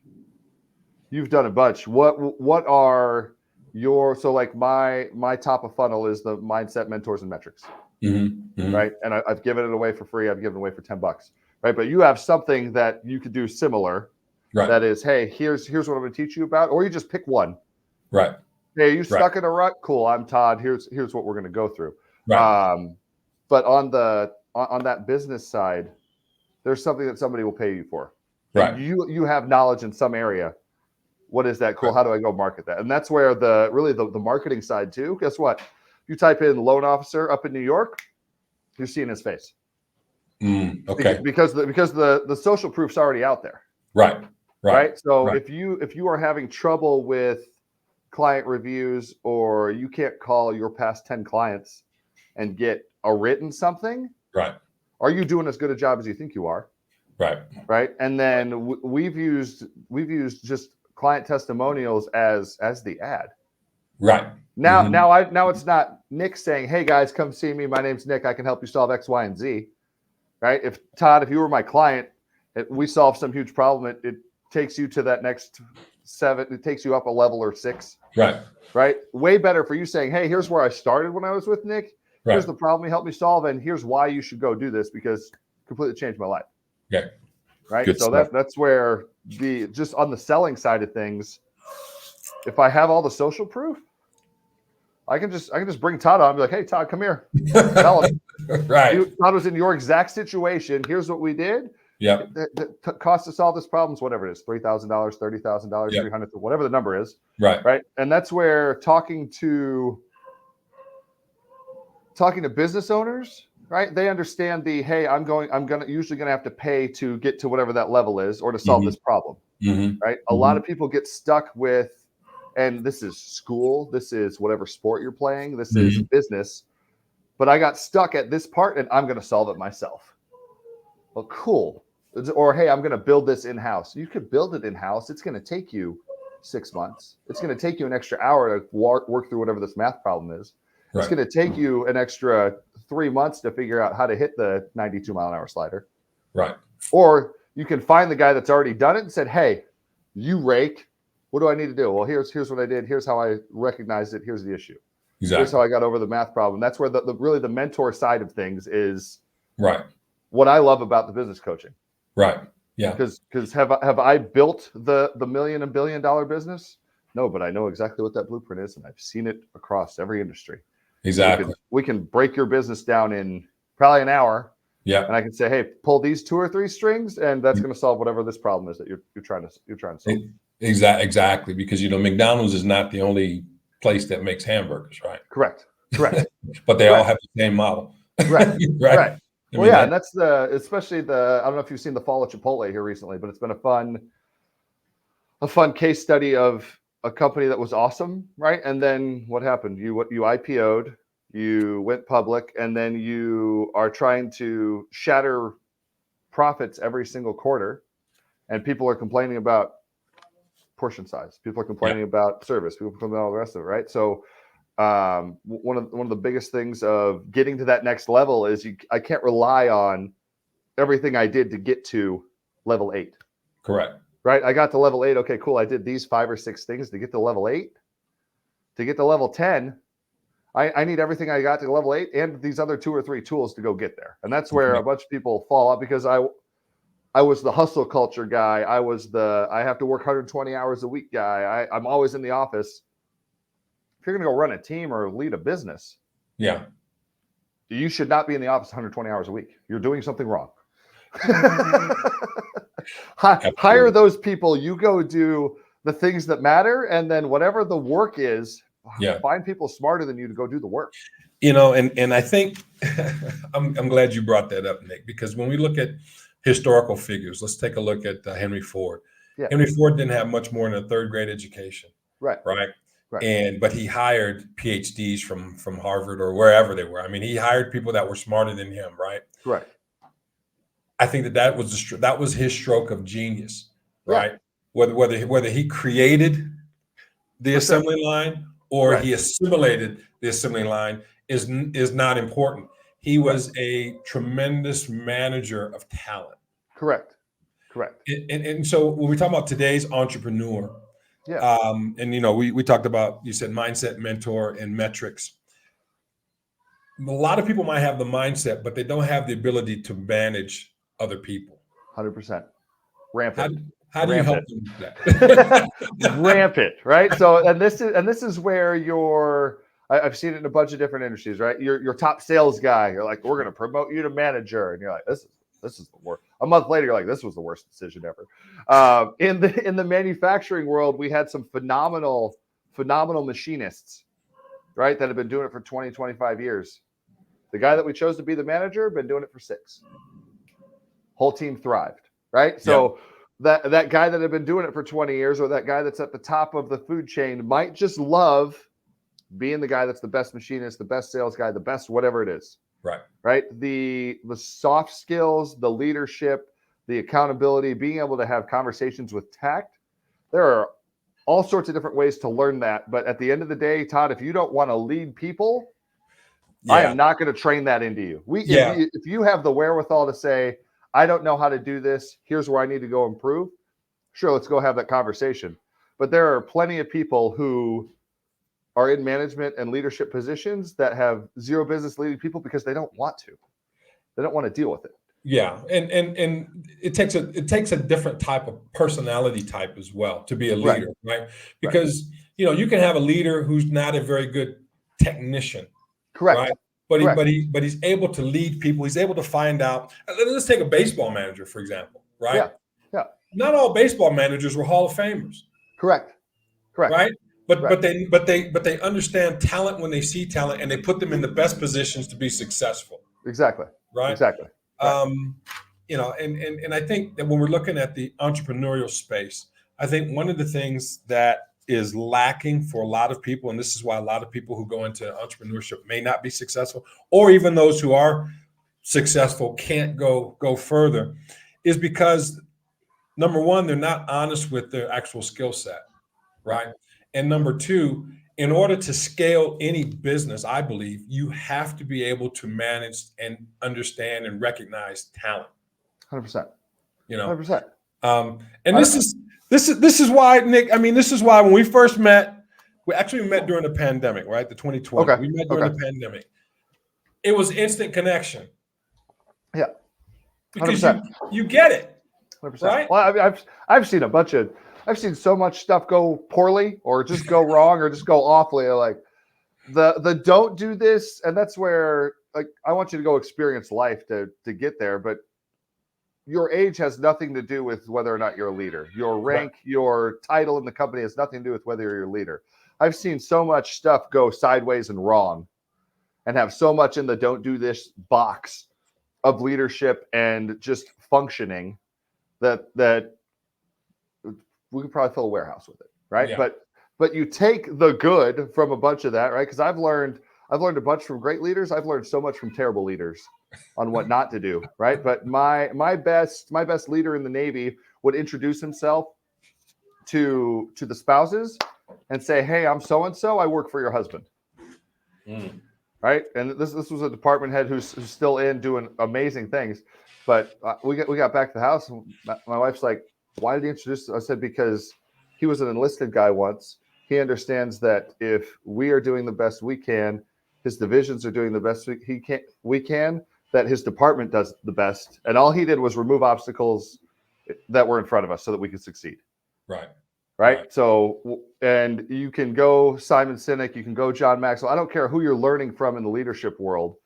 You've done a bunch. What are your, so like my top of funnel is the mindset, mentors, and metrics. Right? And I've given it away for free. I've given it away for $10, right? But you have something that you could do similar. Right. That is, hey, here's what I'm going to teach you about, or you just pick one. Right. Hey, are you stuck in a rut? Cool. I'm Todd. Here's what we're going to go through. Right. But on that business side, there's something that somebody will pay you for. Right. You have knowledge in some area. What is that? Cool. Right. How do I go market that? And that's where the marketing side too. Guess what? You type in loan officer up in New York, you're seeing his face. Okay. Because the social proof's already out there. Right. right? So Right. if you are having trouble with client reviews, or you can't call your past 10 clients and get a written something, Right. are you doing as good a job as you think you are? Right. Right. And then we've used just client testimonials as the ad. Right. Now it's not Nick saying, "Hey guys, come see me. My name's Nick. I can help you solve X, Y, and Z." Right? If you were my client, we solve some huge problem, it takes you to that next 7. It takes you up a level or 6. Right. Right? Way better for you saying, "Hey, here's where I started when I was with Nick. Here's Right. the problem he helped me solve, and here's why you should go do this because it completely changed my life." Yeah. Right? Good So stuff. that's where just on the selling side of things, if I have all the social proof, I can just bring Todd on and be like, "Hey, Todd, come here. Tell him." Right. Todd was in your exact situation. Here's what we did. Yep. The cost to solve this problem is whatever it is, $3,000, $30,000, Yep. 300, whatever the number is. Right. Right. And that's where talking to business owners, right? They understand hey, I'm usually gonna have to pay to get to whatever that level is or to solve this problem. Right. A lot of people get stuck with, and this is school, this is whatever sport you're playing, this is business, but I got stuck at this part and I'm going to solve it myself. Well, cool. Or, hey, I'm going to build this in-house. You could build it in-house. It's going to take you 6 months. It's going to take you an extra hour to work through whatever this math problem is. It's going to take you an extra 3 months to figure out how to hit the 92-mile-an-hour slider. Right. Or you can find the guy that's already done it and said, "Hey, you rake. What do I need to do?" Well, here's what I did. Here's how I recognized it. Here's the issue. Exactly. Here's how I got over the math problem. That's where really the mentor side of things is. Right. What I love about the business coaching. Right. Yeah. Because have I built the million and billion dollar business? No, but I know exactly what that blueprint is, and I've seen it across every industry. Exactly. We can break your business down in probably an hour. Yeah. And I can say, "Hey, pull these 2 or 3 strings, and that's going to solve whatever this problem is that you're trying to solve." Exactly. Because McDonald's is not the only place that makes hamburgers, right? Correct. But they all have the same model. Right. Right. Well, yeah, and that's especially I don't know if you've seen the fall of Chipotle here recently, but it's been a fun case study of a company that was awesome, right? And then what happened? You IPO'd, you went public, and then you are trying to shatter profits every single quarter, and people are complaining about portion size. People are complaining about service. People are complaining about all the rest of it, right? So one of the biggest things of getting to that next level is I can't rely on everything I did to get to level 8. Correct. Right? I got to level 8. Okay, cool. I did these 5 or 6 things to get to level 8. To get to level 10, I need everything I got to level 8 and these other 2 or 3 tools to go get there. And that's where a bunch of people fall out because I was the hustle culture guy. I was I have to work 120 hours a week guy. I'm always in the office. If you're going to go run a team or lead a business, you should not be in the office 120 hours a week. You're doing something wrong. Hire those people. You go do the things that matter, and then whatever the work is, find people smarter than you to go do the work. And I think I'm glad you brought that up, Nick, because when we look at historical figures, let's take a look at Henry Ford. Yeah. Henry Ford didn't have much more than a 3rd grade education. Right. But he hired PhDs from Harvard or wherever they were. I mean, he hired people that were smarter than him, right? Right. I think that was his stroke of genius, right? Whether he created the assembly line or he assimilated the assembly line is not important. He was a tremendous manager of talent. Correct. And so when we talk about today's entrepreneur, we talked about, you said mindset, mentor, and metrics. A lot of people might have the mindset, but they don't have the ability to manage other people. 100%. Rampant. How do you help them with that? Rampant, right? So, and this is where I've seen it in a bunch of different industries, right? Your top sales guy, you're like, "We're going to promote you to manager," and you're like, "This is the worst." A month later, you're like, "This was the worst decision ever." In the manufacturing world, we had some phenomenal machinists, right, that have been doing it for 20, 25 years. The guy that we chose to be the manager, been doing it for 6. Whole team thrived, right? So that guy that had been doing it for 20 years, or that guy that's at the top of the food chain, might just love being the guy that's the best machinist, the best sales guy, the best whatever it is. Right. The soft skills, the leadership, the accountability, being able to have conversations with tact. There are all sorts of different ways to learn that. But at the end of the day, Todd, if you don't want to lead people, I am not going to train that into you. If you have the wherewithal to say, I don't know how to do this, here's where I need to go improve. Sure, let's go have that conversation. But there are plenty of people who are in management and leadership positions that have zero business leading people because they don't want to. They don't want to deal with it. Yeah, and it takes a different type of personality type as well to be a leader, right? Because you can have a leader who's not a very good technician, correct? Right? But he's able to lead people. He's able to find out. Let's take a baseball manager, for example, right? Yeah. Not all baseball managers were Hall of Famers. Correct. Right? But they understand talent when they see talent, and they put them in the best positions to be successful. Exactly. Right. Exactly. And I think that when we're looking at the entrepreneurial space, I think one of the things that is lacking for a lot of people, and this is why a lot of people who go into entrepreneurship may not be successful, or even those who are successful can't go further, is because number one, they're not honest with their actual skill set, right? And number two, in order to scale any business, I believe you have to be able to manage and understand and recognize talent. 100%. 100%. And this is why, Nick. I mean, this is why when we first met, we actually met during the pandemic, right? The 2020. Okay. We met during the pandemic. It was instant connection. Yeah. 100%. Because you get it. 100%. Right? Well, I've seen so much stuff go poorly, or just go wrong, or just go awfully. Like the don't do this, and that's where, like, I want you to go experience life to get there. But your age has nothing to do with whether or not you're a leader. Your rank, your title in the company has nothing to do with whether you're a leader. I've seen so much stuff go sideways and wrong, and have so much in the don't do this box of leadership and just functioning that we could probably fill a warehouse with it, right? Yeah. But you take the good from a bunch of that, right? Because I've learned a bunch from great leaders. I've learned so much from terrible leaders on what not to do, right? But my best leader in the Navy would introduce himself to the spouses and say, "Hey, I'm so and so. I work for your husband." Right? And this was a department head who's still in doing amazing things. But we got back to the house, and my wife's like, "Why did he introduce?" I said, "Because he was an enlisted guy once. He understands that if we are doing the best we can, his divisions are doing the best we can, that his department does the best. And all he did was remove obstacles that were in front of us so that we could succeed." Right. So, and you can go Simon Sinek, you can go John Maxwell. I don't care who you're learning from in the leadership world,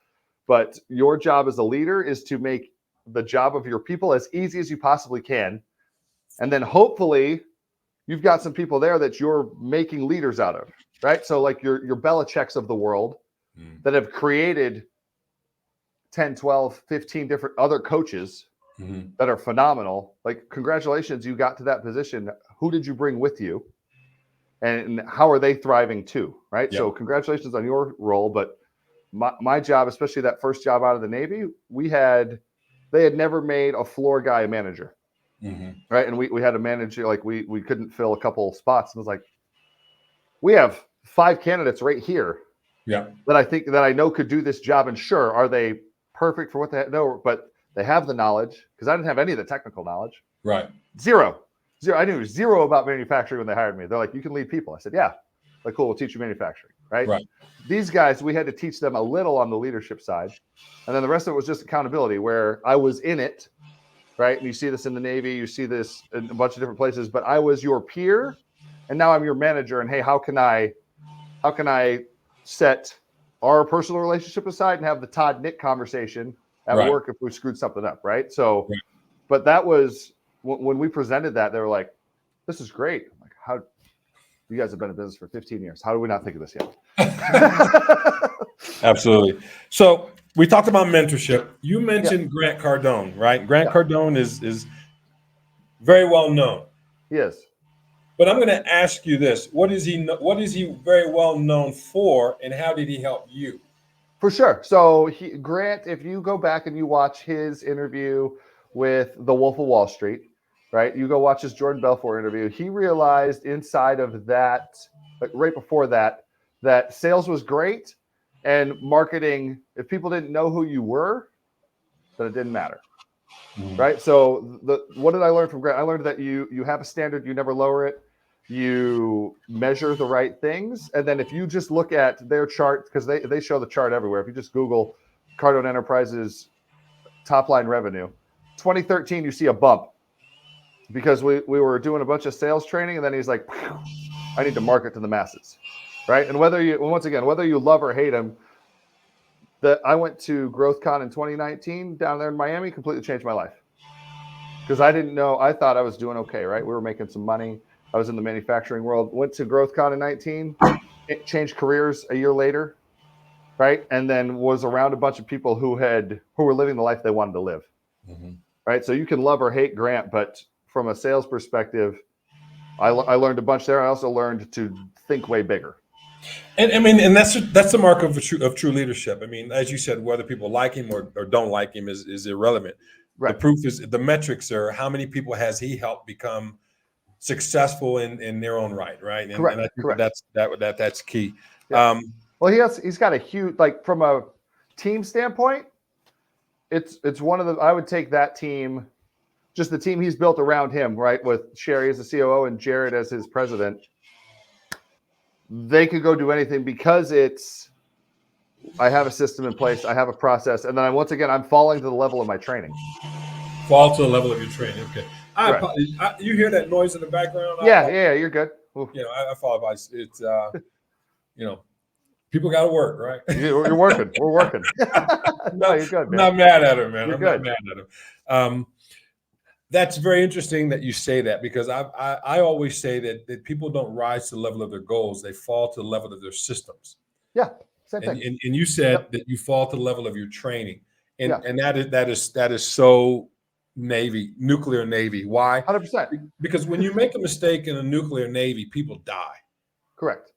but your job as a leader is to make the job of your people as easy as you possibly can. And then hopefully you've got some people there that you're making leaders out of, right? So like your Belichick's of the world that have created 10, 12, 15 different other coaches that are phenomenal. Like, congratulations, you got to that position. Who did you bring with you? And how are they thriving too, right? Yep. So congratulations on your role. But my job, especially that first job out of the Navy, they had never made a floor guy a manager. Right. And we had a manager, like we couldn't fill a couple spots. And it was like, we have 5 candidates right here. Yeah. That I know could do this job. And sure, are they perfect for what they know? But they have the knowledge, because I didn't have any of the technical knowledge. Right. Zero. I knew zero about manufacturing when they hired me. They're like, "You can lead people." I said, "Yeah." Like, "Cool, we'll teach you manufacturing." Right. These guys, we had to teach them a little on the leadership side. And then the rest of it was just accountability, where I was in it. Right. And you see this in the Navy, you see this in a bunch of different places, but I was your peer and now I'm your manager. And hey, how can I set our personal relationship aside and have the Todd Nick conversation at work if we screwed something up. Right. So, but that was when we presented that, they were like, "This is great." I'm like, "How you guys have been in business for 15 years. How do we not think of this yet?" Absolutely. So we talked about mentorship. You mentioned Grant Cardone, right? Grant Cardone is Very well known. He is. But I'm going to ask you this: What is he? What is he very well known for, and how did he help you? For sure. So Grant, if you go back and you watch his interview with the Wolf of Wall Street, right? You go watch his Jordan Belfort interview. He realized inside of that, like right before that, that sales was great and marketing, if people didn't know who you were, then it didn't matter. Right. So what did I learn from Grant? I learned that you have a standard, you never lower it. You measure the right things. And then if you just look at their chart, because they show the chart everywhere. If you just Google Cardone Enterprises top line revenue, 2013, you see a bump because we were doing a bunch of sales training. And then he's like, I need to market to the masses. Right. And whether you love or hate him, I went to GrowthCon in 2019 down there in Miami, completely changed my life. Because I didn't know, I thought I was doing okay, right? We were making some money. I was in the manufacturing world. Went to GrowthCon in 19, it changed careers a year later, right? And then was around a bunch of people who were living the life they wanted to live, right? So you can love or hate Grant, but from a sales perspective, I learned a bunch there. I also learned to think way bigger. And I mean, and that's the mark of true leadership. I mean, as you said, whether people like him or don't like him is irrelevant. Right. The proof is the metrics are how many people has he helped become successful in their own right, right? And, correct. And I think correct. That's key. Yeah. Well, he's got a huge, like from a team standpoint, it's one of the, I would take that team, just the team he's built around him, right? With Sherry as the COO and Jared as his president. They could go do anything because I have a system in place, I have a process, and then I'm falling to the level of my training. Fall to the level of your training. Okay. Right. You hear that noise in the background? Yeah, you're good. I apologize. It's people got to work, right? You're working. We're working. No, you're good, man. I'm not mad at him, man. You're I'm good. not mad at him. That's very interesting that you say that, because I always say that people don't rise to the level of their goals; they fall to the level of their systems. Yeah, same thing. And you said that you fall to the level of your training, and that is so nuclear Navy. Why? 100%. Because when you make a mistake in a nuclear Navy, people die. Correct.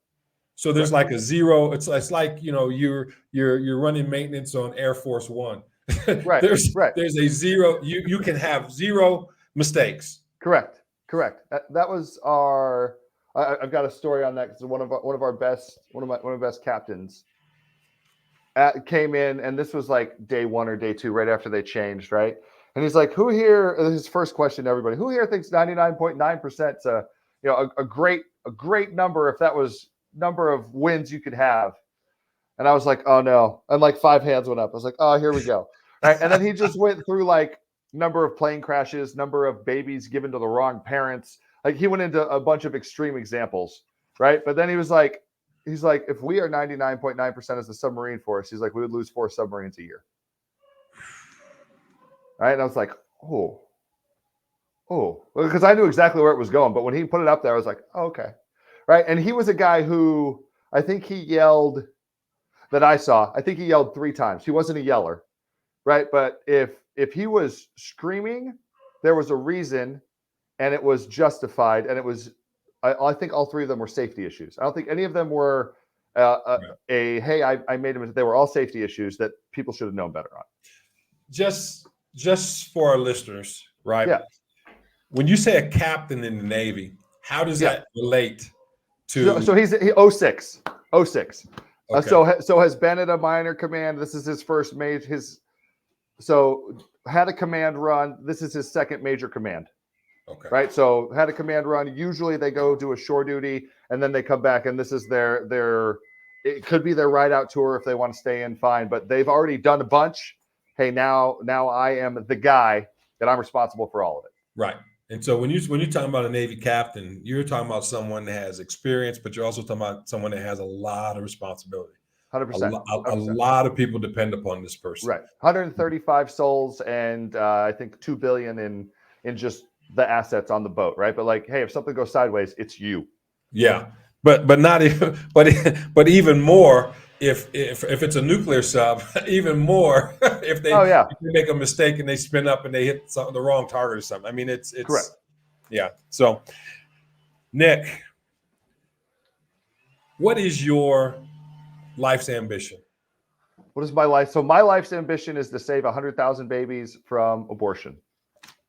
So there's like a zero. It's like you're running maintenance on Air Force One. Right. There's a zero. You can have zero mistakes. Correct. That was our. I've got a story on that because one of my best captains came in, and this was like day 1 or day 2, right after they changed, right? And he's like, "Who here?" His first question to everybody: "Who here thinks 99.9% a great number if that was number of wins you could have?" And I was like, "Oh no!" And like 5 hands went up. I was like, "Oh, here we go." Right. And then he just went through like number of plane crashes, number of babies given to the wrong parents. Like he went into a bunch of extreme examples, right? But then he's like, if we are 99.9% as the submarine force, he's like, we would lose 4 submarines a year. Right. And I was like, oh, because I knew exactly where it was going. But when he put it up there, I was like, oh, okay. Right. And he was a guy who I think he yelled that I saw. I think he yelled 3 times. He wasn't a yeller. Right. But if he was screaming, there was a reason, and it was justified. And it was, I think all 3 of them were safety issues. I don't think any of them were hey, I made them. They were all safety issues that people should have known better on. Just for our listeners, right? Yeah. When you say a captain in the Navy, how does that relate to? So he's 06. Okay. So has been at a minor command. This is his first major. So had a command run. This is his second major command. Okay. Right. So had a command run. Usually they go do a shore duty and then they come back, and this is their it could be their ride out tour if they want to stay in, fine. But they've already done a bunch. Hey, now I am the guy that I'm responsible for all of it. Right. And so when you're talking about a Navy captain, you're talking about someone that has experience, but you're also talking about someone that has a lot of responsibility. 100%. A lot of people depend upon this person. Right. 135 souls, and I think $2 billion in just the assets on the boat. Right. But like, hey, if something goes sideways, it's you. Yeah. But not even, but even more if it's a nuclear sub, even more if they make a mistake and they spin up and they hit the wrong target or something. I mean, it's correct. Yeah. So, Nick, what is your life's ambition? What is my life? So my life's ambition is to save 100,000 babies from abortion.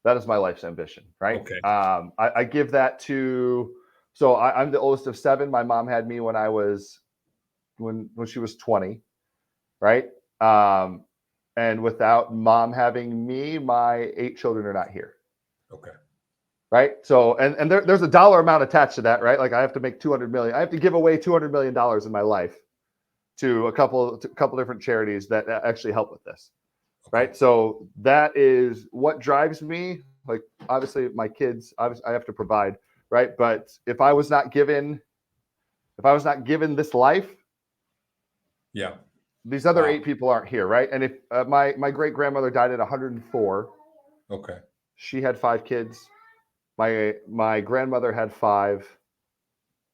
That is my life's ambition, right? Okay. I give that to. So I'm the oldest of 7. My mom had me when she was 20, right? And without mom having me, my 8 children are not here. Okay. Right. So, and there's a dollar amount attached to that, right? Like I have to make 200 million. I have to give away $200 million in my life to a couple different charities that actually help with this. Okay. Right. So that is what drives me. Like, obviously my kids, I have to provide. Right. But if I was not given this life, yeah, these other 8 people aren't here. Right. And if my great grandmother died at 104, okay, she had 5 kids. My grandmother had 5,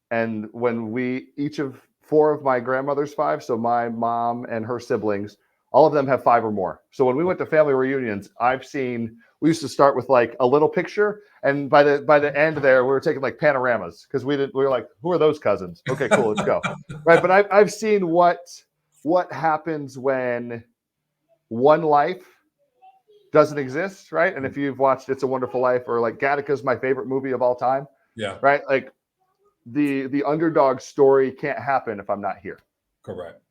and when each of 4 of my grandmother's 5, so my mom and her siblings, all of them have 5 or more. So when we went to family reunions, we used to start with like a little picture, and by the end there, we were taking like panoramas because we were like, who are those cousins? Okay, cool, let's go. Right, but I've seen what happens when one life doesn't exist, right? And if you've watched It's a Wonderful Life, or like Gattaca's my favorite movie of all time, yeah, right? Like the underdog story can't happen if I'm not here. correct.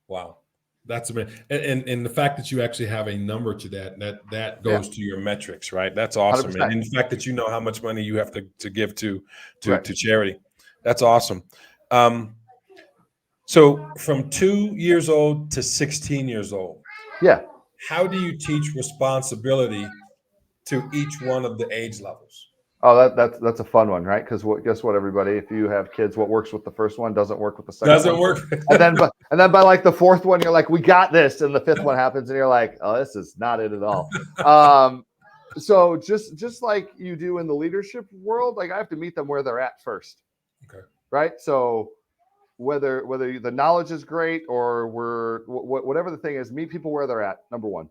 Wow, that's amazing. And the fact that you actually have a number to that goes to your metrics, right? That's awesome. 100%. And the fact that you know how much money you have to give to Right. charity, that's awesome. So from 2 years old to 16 years old, Yeah. how do you teach responsibility to each one of the age levels? Oh, that's a fun one, right? Because guess what, everybody? If you have kids, what works with the first one doesn't work with the second Doesn't one. work. and then by like the 4th one, you're like, we got this, and the 5th one happens, and you're like, oh, this is not it at all. So just like you do in the leadership world, like I have to meet them where they're at first. Okay. Right. So whether the knowledge is great or whatever the thing is, meet people where they're at. Number one,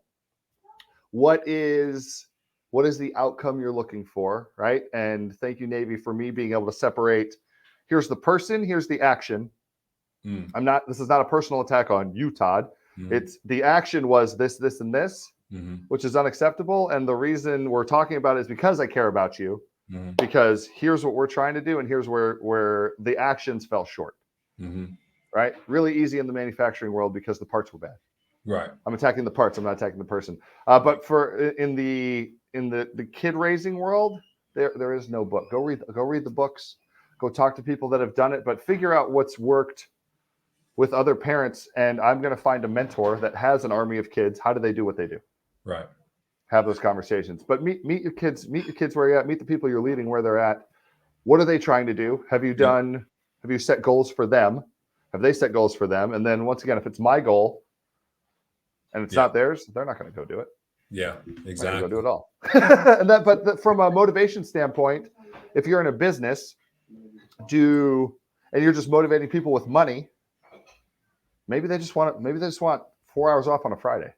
what is the outcome you're looking for, right? And thank you, Navy, for me being able to separate. Here's the person, here's the action. This is not a personal attack on you, Todd. It's the action was this, and this, which is unacceptable. And the reason we're talking about it is because I care about you, because here's what we're trying to do, and here's where the actions fell short. Right? Really easy in the manufacturing world because the parts were bad. Right. I'm attacking the parts. I'm not attacking the person. But for in the kid raising world, there is no book. Go read the books. Go talk to people that have done it. But figure out what's worked with other parents. And I'm going to find a mentor that has an army of kids. How do they do what they do? Right. Have those conversations. But meet your kids. Meet your kids where you're at. Meet the people you're leading where they're at. What are they trying to do? Have you set goals for them? Have they set goals for them? And then once again, if it's my goal and it's not theirs, they're not going to go do it. Yeah, exactly. Go do it all. But from a motivation standpoint, if you're in a business, and you're just motivating people with money, maybe they just want 4 hours off on a Friday.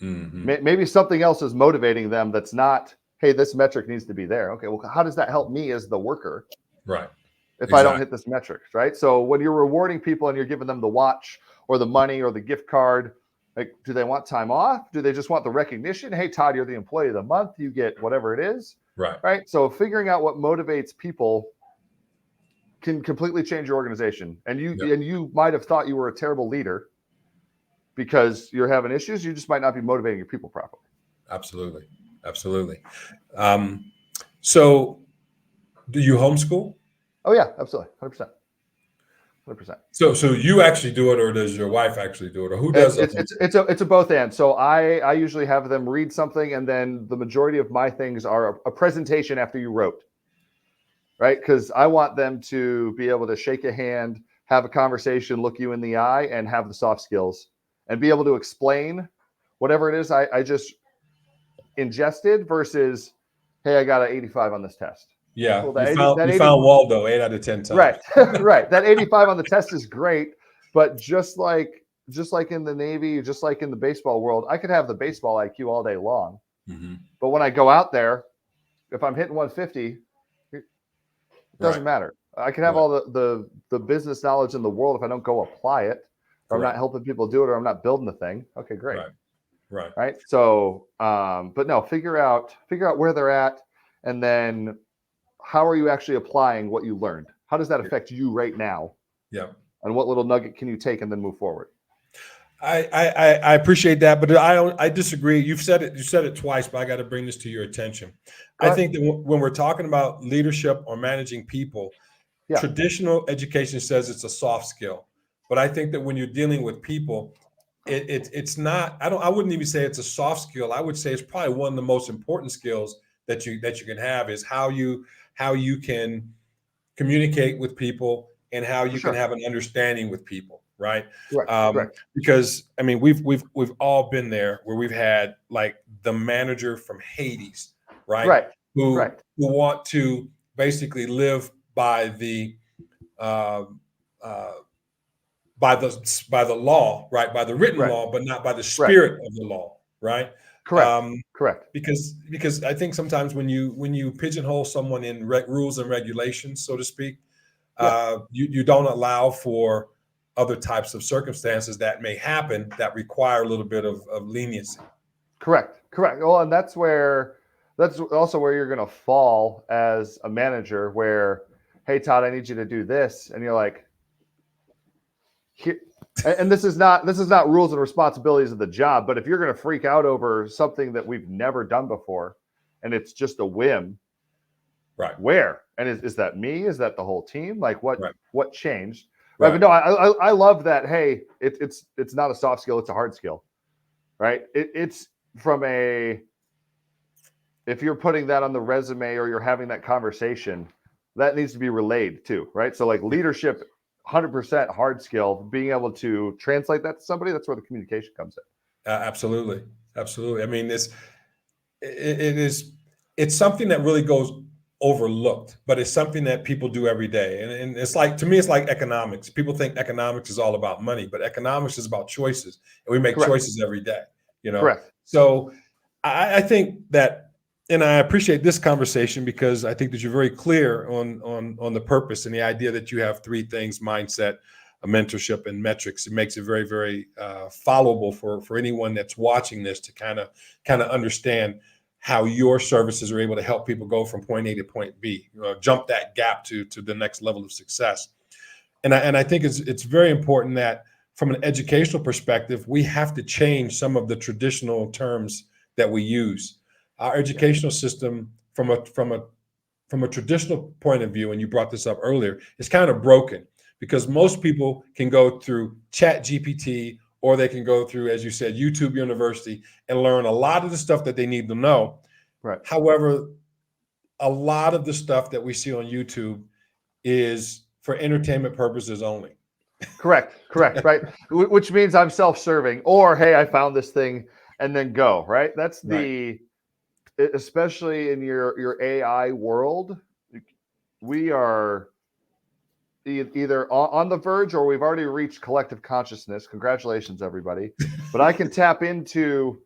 Maybe something else is motivating them that's not, hey, this metric needs to be there. Okay, well, how does that help me as the worker? Right. If I don't hit this metric, right? So when you're rewarding people and you're giving them the watch or the money or the gift card, like, do they want time off? Do they just want the recognition? Hey, Todd, you're the employee of the month. You get whatever it is. Right. Right. So figuring out what motivates people can completely change your organization. And you might have thought you were a terrible leader because you're having issues. You just might not be motivating your people properly. Absolutely. So do you homeschool? Oh yeah, absolutely. 100%. So you actually do it, or does your wife actually do it, or who does it? It's a both and. So I usually have them read something, and then the majority of my things are a presentation after you wrote, right? Because I want them to be able to shake a hand, have a conversation, look you in the eye, and have the soft skills, and be able to explain whatever it is I just ingested versus, hey, I got an 85 on this test. Yeah, Well, you found Waldo 8 out of 10 times. Right, right. That 85 on the test is great, but just like in the Navy, just like in the baseball world, I could have the baseball IQ all day long. But when I go out there, if I'm hitting 150, it doesn't Right. matter. I can have Right. all the business knowledge in the world. If I don't go apply it, or I'm not Correct. helping people do it, or I'm not building the thing. Okay, great. Right. Right. Right. So, but no, figure out where they're at, and then how are you actually applying what you learned? How does that affect you right now? Yeah. And what little nugget can you take and then move forward? I appreciate that, but I disagree. You said it twice, but I got to bring this to your attention. Go I ahead. think that when we're talking about leadership or managing people, Yeah. traditional education says it's a soft skill, but I think that when you're dealing with people, it's not. I wouldn't even say it's a soft skill. I would say it's probably one of the most important skills that you can have is how you can communicate with people and how For you can sure. have an understanding with people, right? Correct. Correct. Because I mean, we've all been there where we've had like the manager from Hades, right? Right. Who Right. want to basically live by the uh, uh, by the law, right? By the written Right. law, but not by the Right. spirit of the law, right? Correct. Um, Correct. because I think sometimes when you pigeonhole someone in rules and regulations, so to speak, Yeah. you don't allow for other types of circumstances that may happen that require a little bit of leniency. Correct. Correct. Well, and that's also where you're going to fall as a manager. Where, hey, Todd, I need you to do this, and you're like, here, and this is not rules and responsibilities of the job. But if you're going to freak out over something that we've never done before, and it's just a whim, Right. where? And is that me? Is that the whole team? Like what changed? Right. Right. But no, I love that. Hey, it's not a soft skill; it's a hard skill, right? It's from a, if you're putting that on the resume or you're having that conversation, that needs to be relayed too, right? So like leadership, 100% hard skill, being able to translate that to somebody, that's where the communication comes in. Absolutely. Absolutely. I mean, it's something that really goes overlooked, but it's something that people do every day. And it's like, to me, it's like economics. People think economics is all about money, but economics is about choices. And we make Correct. choices every day, you know? Correct. So I think that, and I appreciate this conversation because I think that you're very clear on the purpose and the idea that you have three things: mindset, mentorship, and metrics. It makes it very, very followable for anyone that's watching this to kind of understand how your services are able to help people go from point A to point B, jump that gap to the next level of success. And I think it's very important that from an educational perspective, we have to change some of the traditional terms that we use. Our educational system, from a traditional point of view, and you brought this up earlier, is kind of broken because most people can go through Chat GPT or they can go through, as you said, YouTube University and learn a lot of the stuff that they need to know. Right. However, a lot of the stuff that we see on YouTube is for entertainment purposes only. Correct. Right. Which means I'm self-serving, or hey, I found this thing and then go, right? That's Right. especially in your AI world, we are either on the verge or we've already reached collective consciousness. Congratulations, everybody. But I can tap into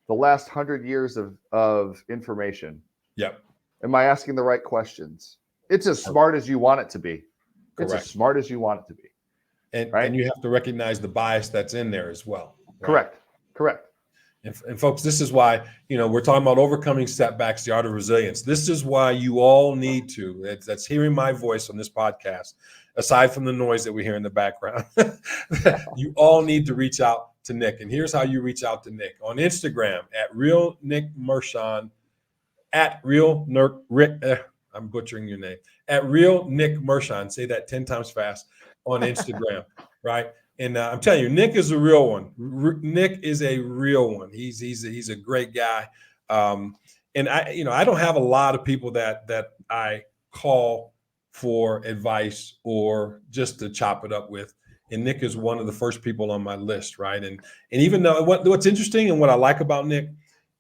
the last 100 years of information. Yep. Am I asking the right questions? It's as smart as you want it to be. It's Correct. as smart as you want it to be. Right? And you have to recognize the bias that's in there as well. Right? Correct. And folks, this is why, we're talking about overcoming setbacks, the art of resilience. This is why you all need to, that's hearing my voice on this podcast, aside from the noise that we hear in the background, you all need to reach out to Nick. And here's how you reach out to Nick: on Instagram at Real Nick Meshon, at Real Rick. I'm butchering your name, at Real Nick Meshon. Say that 10 times fast on Instagram, right? And I'm telling you, Nick is a real one. Nick is a real one. He's a great guy. And I don't have a lot of people that I call for advice or just to chop it up with. And Nick is one of the first people on my list, right? And even though what's interesting and what I like about Nick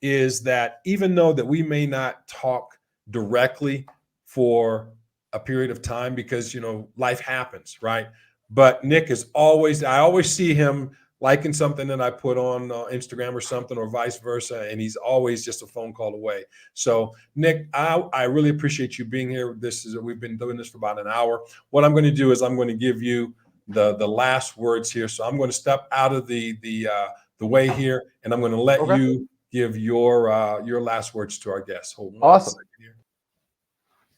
is that even though that we may not talk directly for a period of time because life happens, right? But Nick is I always see him liking something that I put on Instagram or something, or vice versa. And he's always just a phone call away. So Nick, I really appreciate you being here. We've been doing this for about an hour. What I'm going to do is I'm going to give you the last words here. So I'm going to step out of the way here, and I'm going to let Okay. you give your last words to our guests. Hold on Awesome. 1 second here.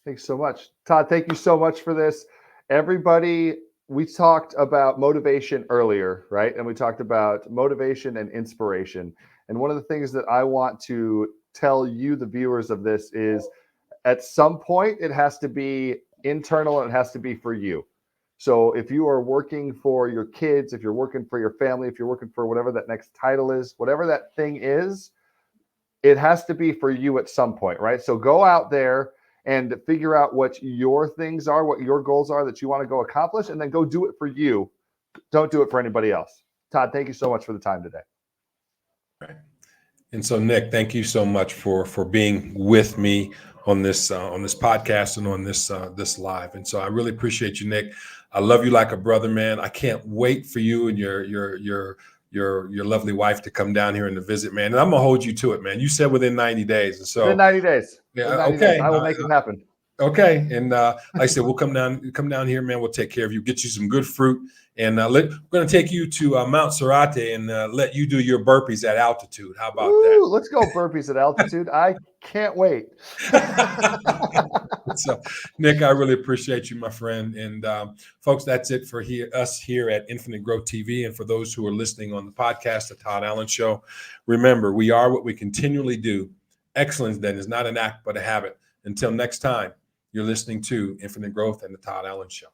Thanks so much, Todd. Thank you so much for this. Everybody, we talked about motivation earlier, right? And we talked about motivation and inspiration. And one of the things that I want to tell you, the viewers of this, is at some point it has to be internal and it has to be for you. So if you are working for your kids, if you're working for your family, if you're working for whatever that next title is, whatever that thing is, it has to be for you at some point, right? So go out there and figure out what your things are, what your goals are that you want to go accomplish, and then go do it for you. Don't do it for anybody else. Todd, thank you so much for the time today. Right. And so, Nick, thank you so much for being with me on this podcast and on this live. And so I really appreciate you, Nick. I love you like a brother, man. I can't wait for you and your lovely wife to come down here and to visit, man. And I'm gonna hold you to it, man. You said within 90 days, and so within 90 days. Yeah, within 90 okay. days. I will make it happen. Okay, and like I said, we'll come down here, man. We'll take care of you, get you some good fruit, and we're going to take you to Mount Sorate and let you do your burpees at altitude. How about that? Let's go burpees at altitude. I can't wait. So, Nick, I really appreciate you, my friend. And folks, that's it for us here at Infinite Growth TV. And for those who are listening on the podcast, The Todd Allen Show, remember, we are what we continually do. Excellence, then, is not an act, but a habit. Until next time, you're listening to Infinite Growth and The Todd Allen Show.